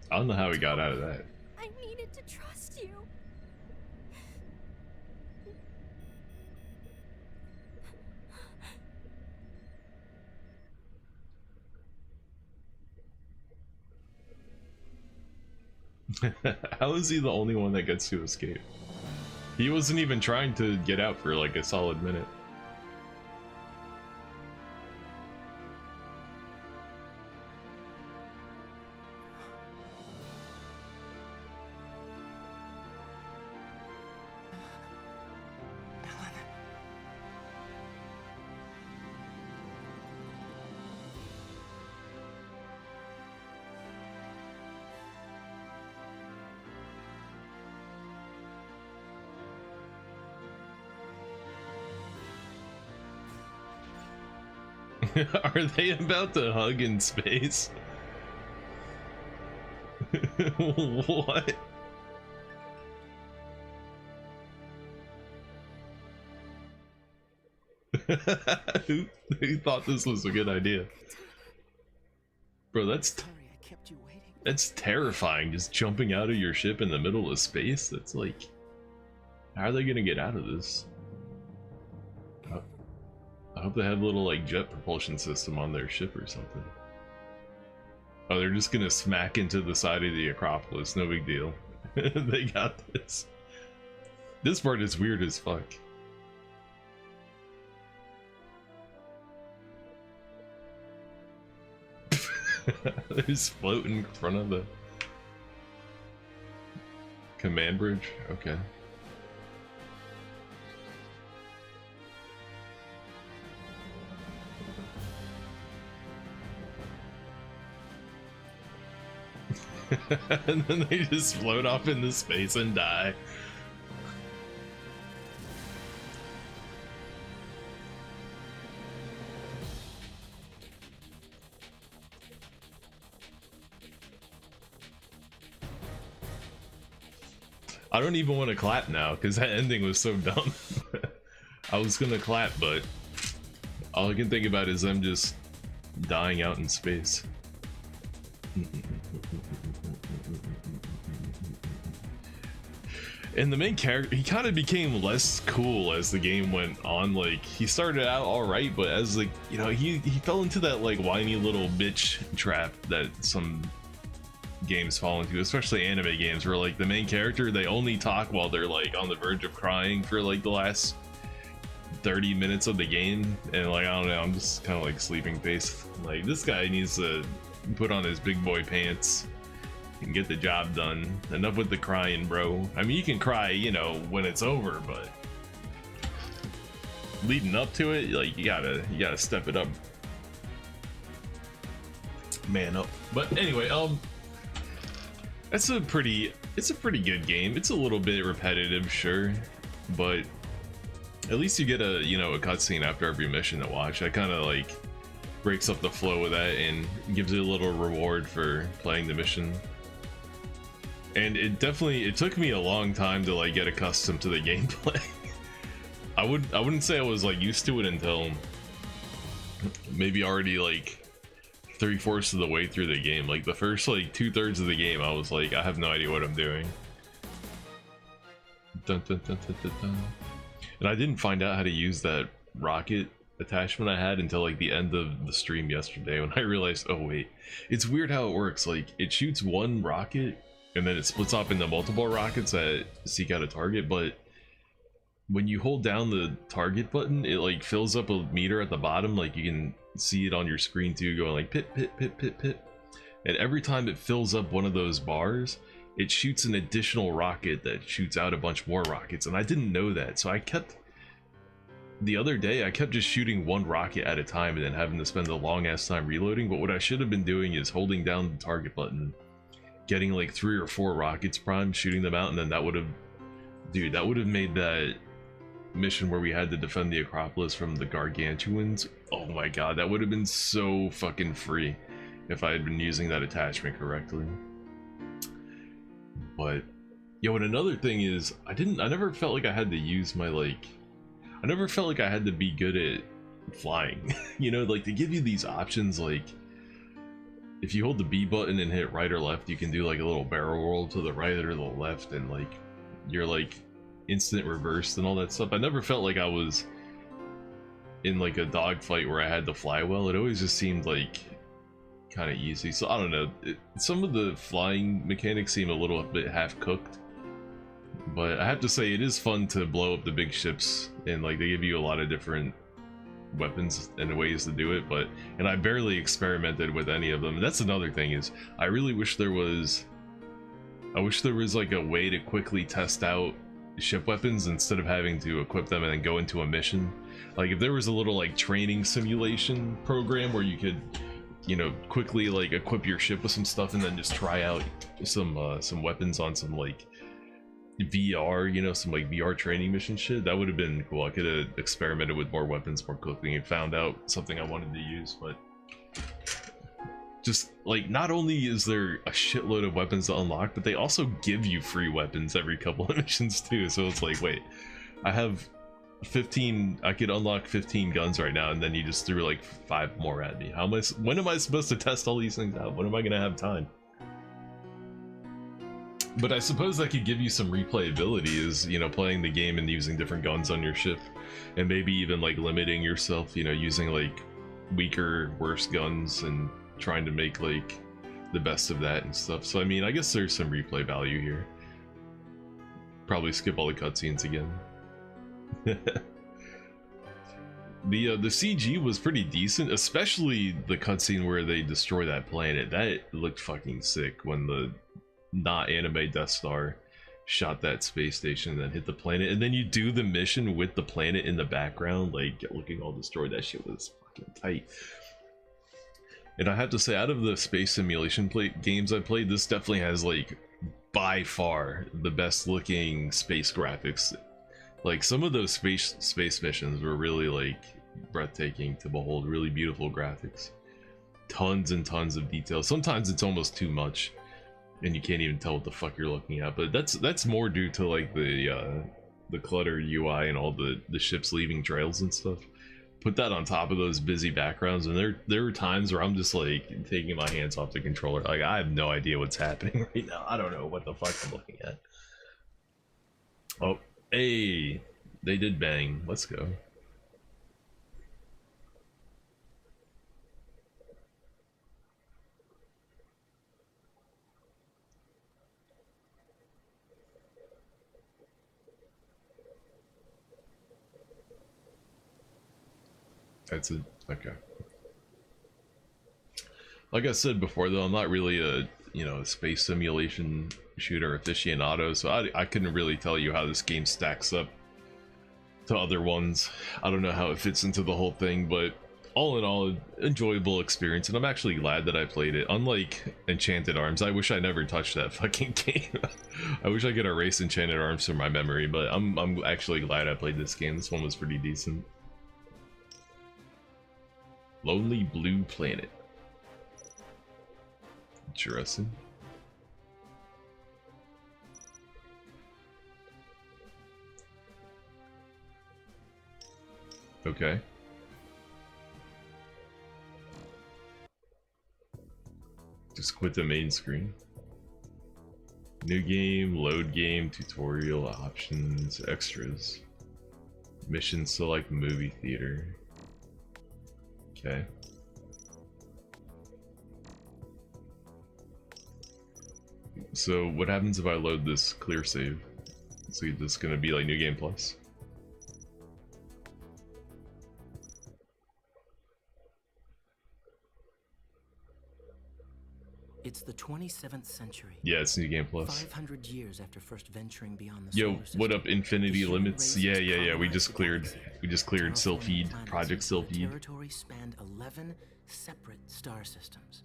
Speaker 2: I don't know how he got out of that.
Speaker 5: I needed to trust you.
Speaker 2: How is he the only one that gets to escape? He wasn't even trying to get out for like a solid minute. Are they about to hug in space? What? who thought this was a good idea? Bro, that's terrifying, just jumping out of your ship in the middle of space. That's like, how are they gonna get out of this? I hope they have a little like jet propulsion system on their ship or something. Oh, they're just gonna smack into the side of the Acropolis, no big deal. They got this. This part is weird as fuck. They just float in front of the command bridge? Okay. And then they just float off into space and die. I don't even want to clap now because that ending was so dumb. I was gonna clap, but all I can think about is them just dying out in space. And the main character, he kind of became less cool as the game went on. Like, he started out all right, but as like, you know, he fell into that like whiny little bitch trap that some games fall into, especially anime games, where like the main character, they only talk while they're like on the verge of crying for like the last 30 minutes of the game. And like, I don't know, I'm just kind of like sleeping face. Like, this guy needs to put on his big boy pants and get the job done. Enough with the crying, bro. I mean, you can cry, you know, when it's over, but leading up to it, like, you gotta step it up. Man up. But anyway, it's a pretty good game. It's a little bit repetitive, sure, but at least you get a, you know, a cutscene after every mission to watch. That kind of like breaks up the flow of that and gives you a little reward for playing the mission. And it took me a long time to like get accustomed to the gameplay. I wouldn't say I was like used to it until maybe already like 3/4 of the way through the game. Like the first like 2/3 of the game, I was like, I have no idea what I'm doing. Dun, dun, dun, dun, dun, dun. And I didn't find out how to use that rocket attachment I had until like the end of the stream yesterday, when I realized, oh wait, it's weird how it works. Like, it shoots one rocket and then it splits off into multiple rockets that seek out a target, but when you hold down the target button, it like fills up a meter at the bottom. Like, you can see it on your screen too, going like pit pit pit pit pit, and every time it fills up one of those bars, it shoots an additional rocket that shoots out a bunch more rockets. And I didn't know that, so the other day I kept just shooting one rocket at a time and then having to spend a long ass time reloading. But what I should have been doing is holding down the target button, getting like 3 or 4 rockets primed, shooting them out, and then that would have made that mission where we had to defend the Acropolis from the gargantuans, oh my god, that would have been so fucking free if I had been using that attachment correctly. But yo, and another thing is, I never felt like I had to use my I never felt like I had to be good at flying. You know, like, they give you these options, like if you hold the B button and hit right or left, you can do like a little barrel roll to the right or the left, and like you're like instant reversed and all that stuff. I never felt like I was in like a dogfight where I had to fly well. It always just seemed like kind of easy. So I don't know. Some of the flying mechanics seem a little bit half cooked, but I have to say it is fun to blow up the big ships, and like they give you a lot of different weapons and ways to do it. And I barely experimented with any of them. And that's another thing, is I really wish there was like a way to quickly test out ship weapons instead of having to equip them and then go into a mission. Like if there was a little like training simulation program where you could, you know, quickly like equip your ship with some stuff and then just try out some weapons on some like VR, you know, some like VR training mission shit, that would have been cool. I could have experimented with more weapons more quickly and found out something I wanted to use. But just like, not only is there a shitload of weapons to unlock, but they also give you free weapons every couple of missions too. So it's like, wait, I have 15, I could unlock 15 guns right now, and then you just threw like 5 more at me. When am I supposed to test all these things out? When am I gonna have time? But I suppose that could give you some replayability, is, you know, playing the game and using different guns on your ship, and maybe even like limiting yourself, you know, using like weaker, worse guns and trying to make like the best of that and stuff. So I mean, I guess there's some replay value here. Probably skip all the cutscenes again. The CG was pretty decent, especially the cutscene where they destroy that planet. That looked fucking sick when the not anime Death Star shot that space station and then hit the planet, and then you do the mission with the planet in the background, like looking all destroyed. That shit was fucking tight. And I have to say, out of the space simulation games I played, this definitely has like by far the best looking space graphics. Like some of those space missions were really like breathtaking to behold. Really beautiful graphics, tons and tons of detail. Sometimes it's almost too much and you can't even tell what the fuck you're looking at, but that's more due to like the cluttered UI and all the ships leaving trails and stuff. Put that on top of those busy backgrounds, and there are times where I'm just like taking my hands off the controller. Like, I have no idea what's happening right now. I don't know what the fuck I'm looking at. Oh, hey, they did bang. Let's go. That's it. Okay. Like I said before, though, I'm not really a, you know, space simulation shooter aficionado, so I couldn't really tell you how this game stacks up to other ones. I don't know how it fits into the whole thing, but all in all, enjoyable experience, and I'm actually glad that I played it. Unlike Enchanted Arms, I wish I never touched that fucking game. I wish I could erase Enchanted Arms from my memory, but I'm actually glad I played this game. This one was pretty decent. Lonely Blue Planet. Interesting. Okay. Just quit the main screen. New game, load game, tutorial, options, extras. Mission select movie theater. Okay. So what happens if I load this clear save? So this is gonna be like New Game Plus?
Speaker 8: It's the 27th century.
Speaker 2: Yeah, it's New Game Plus.
Speaker 8: 500 years after first venturing beyond the
Speaker 2: Yo,
Speaker 8: solar system.
Speaker 2: what up, Infinity Limits? Yeah. We just cleared Sylpheed, Project Sylpheed.
Speaker 8: Territory spanned 11 separate star systems.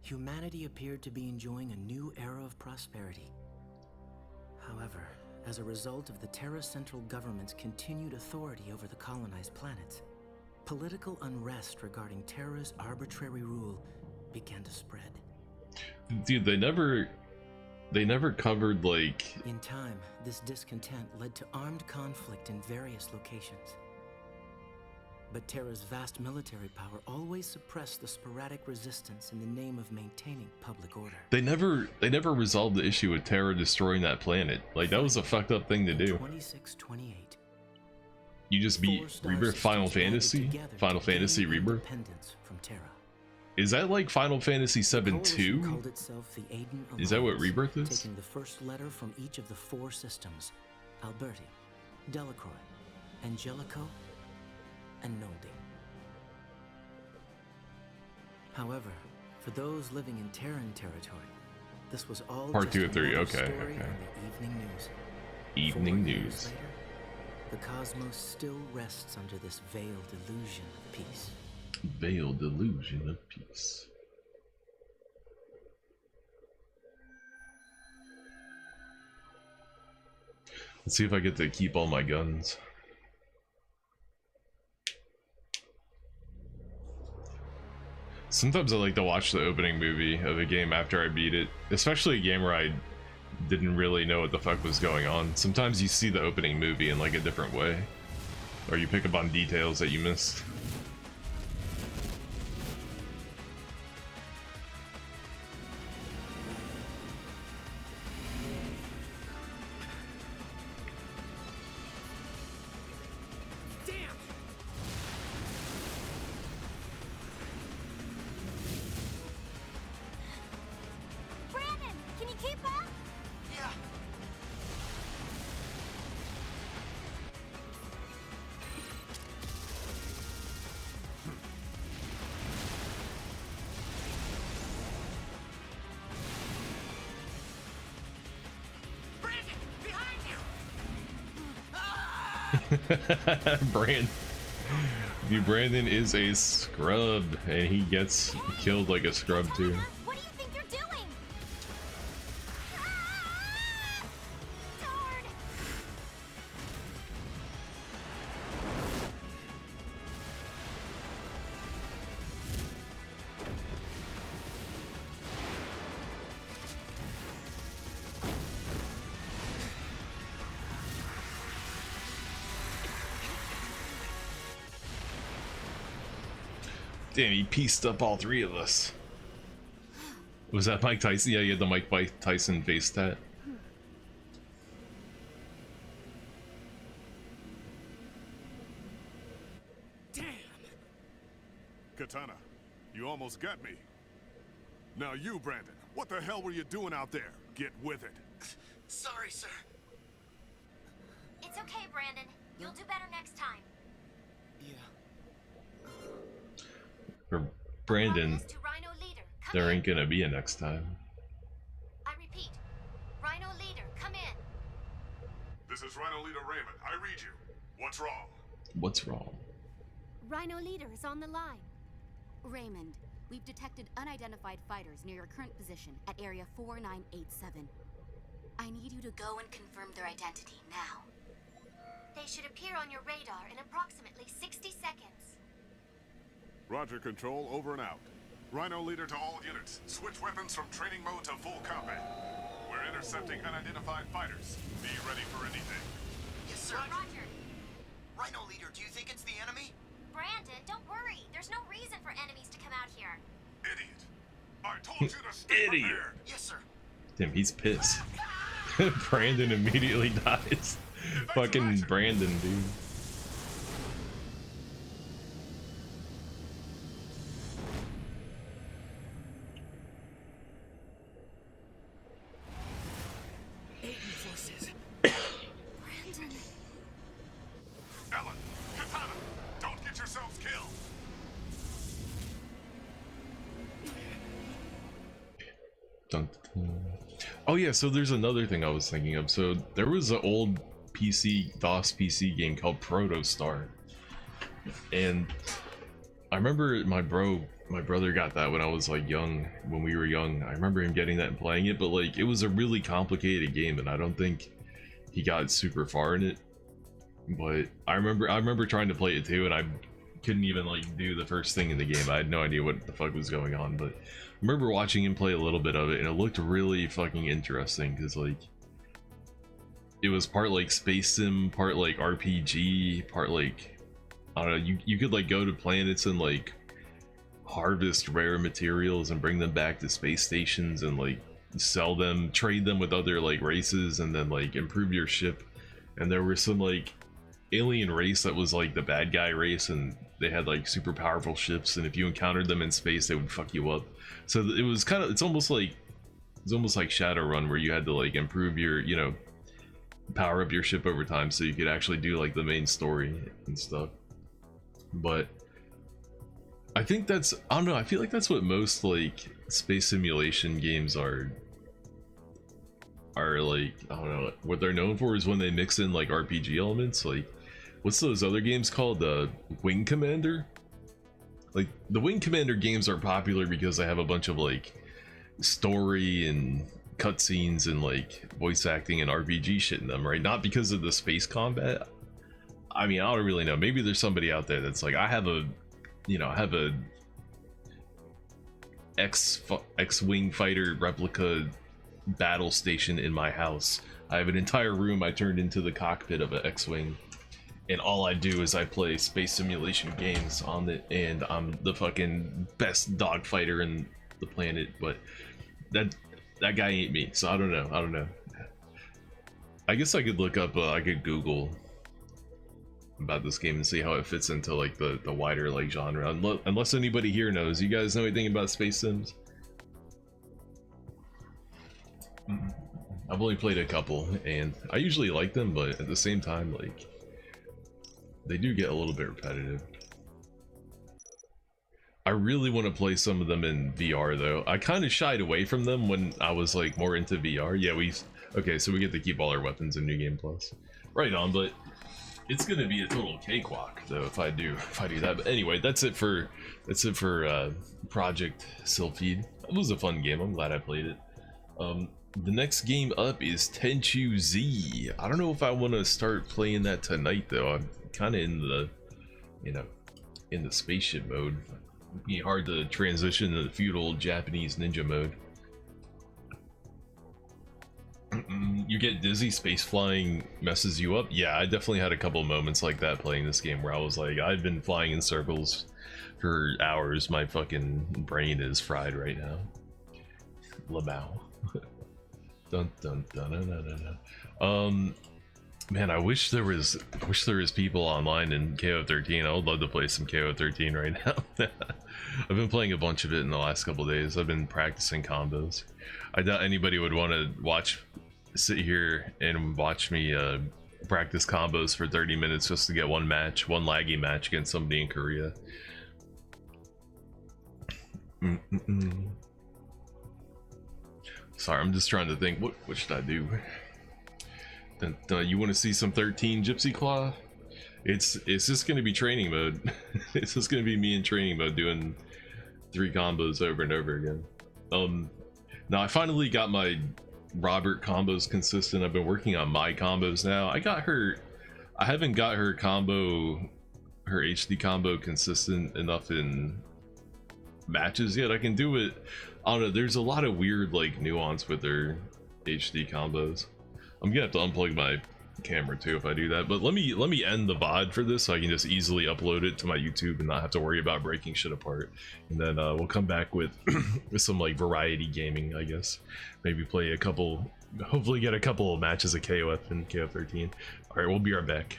Speaker 8: Humanity appeared to be enjoying a new era of prosperity. However, as a result of the Terra Central government's continued authority over the colonized planets, political unrest regarding Terra's arbitrary rule began to spread.
Speaker 2: Dude, they never covered like...
Speaker 8: In time, this discontent led to armed conflict in various locations. But Terra's vast military power always suppressed the sporadic resistance in the name of maintaining public order.
Speaker 2: They never resolved the issue with Terra destroying that planet. Like, that was a fucked up thing to do.
Speaker 8: 2628,
Speaker 2: You just beat
Speaker 8: Four-star
Speaker 2: Rebirth Final
Speaker 8: systems banded
Speaker 2: Fantasy?
Speaker 8: together
Speaker 2: Final
Speaker 8: to
Speaker 2: Fantasy
Speaker 8: gain
Speaker 2: Rebirth?
Speaker 8: independence from Terra.
Speaker 2: Is that like Final Fantasy
Speaker 8: The
Speaker 2: 7
Speaker 8: coalition
Speaker 2: 2?
Speaker 8: called itself the Aiden
Speaker 2: Is that what
Speaker 8: Alliance,
Speaker 2: Rebirth is?
Speaker 8: taking the first letter from each of the four systems: Alberti, Delacroix, Angelico, and Noldi. However, for those living in Terran territory, this was all
Speaker 2: Part
Speaker 8: just
Speaker 2: 2 of 3,
Speaker 8: another
Speaker 2: okay,
Speaker 8: story
Speaker 2: okay.
Speaker 8: from the evening news.
Speaker 2: Evening
Speaker 8: 4 years
Speaker 2: news.
Speaker 8: later, the cosmos still rests under this veiled illusion of peace.
Speaker 2: Veiled illusion of peace. Let's see if I get to keep all my guns. Sometimes I like to watch the opening movie of a game after I beat it, especially a game where I didn't really know what the fuck was going on. Sometimes you see the opening movie in like a different way, or you pick up on details that you missed.
Speaker 9: Damn!
Speaker 5: Brandon, can you keep up?
Speaker 4: Yeah.
Speaker 9: Brandon, behind you!
Speaker 2: Brandon is a scrub, and he gets killed like a scrub too.
Speaker 5: What do you think you're doing? Ah! Darn!
Speaker 2: Damn, he pieced up all three of us. Was that Mike Tyson? Yeah, he had the Mike Tyson face tat.
Speaker 9: Damn!
Speaker 10: Katana, you almost got me. Now you, Brandon, what the hell were you doing out there? Get with it.
Speaker 4: Sorry, sir.
Speaker 5: It's okay, Brandon. You'll do better next time.
Speaker 4: Yeah.
Speaker 2: For Brandon,
Speaker 5: To Rhino Leader, come
Speaker 2: there
Speaker 5: in.
Speaker 2: ain't gonna be a next time.
Speaker 5: I repeat, Rhino Leader, come in.
Speaker 10: This is Rhino Leader Raymond. I read you. What's wrong?
Speaker 2: What's wrong?
Speaker 11: Rhino Leader is on the line. Raymond, we've detected unidentified fighters near your current position at Area 4987. I need you to go and confirm their identity now.
Speaker 5: They should appear on your radar in approximately 60 seconds.
Speaker 10: Roger, Control, over and out. Rhino Leader to all units. Switch weapons from training mode to full combat. We're intercepting unidentified fighters. Be ready for anything.
Speaker 4: Yes, sir.
Speaker 5: Roger.
Speaker 4: Rhino Leader, do you think it's the enemy?
Speaker 5: Brandon, don't worry. There's no reason for enemies to come out here.
Speaker 10: Idiot. I told you to stay
Speaker 2: Idiot.
Speaker 10: prepared.
Speaker 4: Yes, sir.
Speaker 2: Damn, he's pissed. Brandon immediately dies. Fucking Brandon, dude.
Speaker 9: Aiden forces.
Speaker 5: Brandon.
Speaker 10: Ellen, Katana, don't get yourselves killed.
Speaker 2: Dun, dun. Oh yeah, so there's another thing I was thinking of. So there was an old DOS PC game called Protostar, and I remember my brother got that when I was like young, when we were young. I remember him getting that and playing it, but like it was a really complicated game, and I don't think he got super far in it. But I remember trying to play it too, and I couldn't even like do the first thing in the game. I had no idea what the fuck was going on, but I remember watching him play a little bit of it, and it looked really fucking interesting because like it was part like space sim, part like RPG, part like I don't know. You could like go to planets and like harvest rare materials and bring them back to space stations and like sell them, trade them with other like races, and then like improve your ship. And there were some like alien race that was like the bad guy race, and they had like super powerful ships, and if you encountered them in space they would fuck you up. So it was kind of, it's almost like Shadowrun, where you had to like improve your, you know, power up your ship over time so you could actually do like the main story and stuff. But I think that's, I don't know, I feel like that's what most like space simulation games are like, I don't know, what they're known for is when they mix in like RPG elements. Like, what's those other games called? Wing Commander? Like, the Wing Commander games are popular because they have a bunch of like story and cutscenes and like voice acting and RPG shit in them, right? Not because of the space combat. I mean, I don't really know. Maybe there's somebody out there that's like, I have a X-Wing fighter replica battle station in my house. I have an entire room I turned into the cockpit of an X-Wing, and all I do is I play space simulation games on it, and I'm the fucking best dogfighter in the planet. But that guy ain't me, so I don't know. I guess I could look up, I could Google about this game and see how it fits into like the wider like genre, unless anybody here knows. You guys know anything about space sims? I've only played a couple, and I usually like them, but at the same time, like, they do get a little bit repetitive. I really want to play some of them in VR though. I kind of shied away from them when I was like more into VR. Yeah, okay, so we get to keep all our weapons in New Game Plus. Right on, but it's gonna be a total cakewalk though if I do that. But anyway, that's it for Project Sylpheed. It was a fun game. I'm glad I played it. The next game up is Tenchu Z. I don't know if I want to start playing that tonight though. I'm kind of in the, you know, in the spaceship mode. It'd be hard to transition to the feudal Japanese ninja mode. You get dizzy, space flying messes you up. Yeah, I definitely had a couple moments like that playing this game where I was like, I've been flying in circles for hours. My fucking brain is fried right now. Lamau. Dun dun dun dun dun dun. Man, I wish there was people online in KO13. I would love to play some KO13 right now. I've been playing a bunch of it in the last couple days. I've been practicing combos. I doubt anybody would want to sit here and watch me practice combos for 30 minutes just to get one laggy match against somebody in Korea. Sorry, I'm just trying to think, what should I do? You want to see some 13 Gypsy Claw? It's just gonna be training mode. It's just gonna be me in training mode doing 3 combos over and over again. Now I finally got my Robert combos consistent. I've been working on my combos now. I haven't got her HD combo consistent enough in matches yet. I can do it. I don't know, there's a lot of weird like nuance with their HD combos. I'm gonna have to unplug my camera too if I do that, but let me end the VOD for this so I can just easily upload it to my YouTube and not have to worry about breaking shit apart. And then we'll come back with with some like variety gaming, I guess. Maybe play a couple, hopefully get a couple of matches of KOF and KO13. All right, we'll be right back.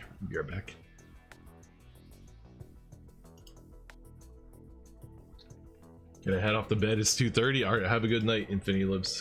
Speaker 2: Gonna head off to bed. It's 2:30. All right, have a good night, Infinity Lives.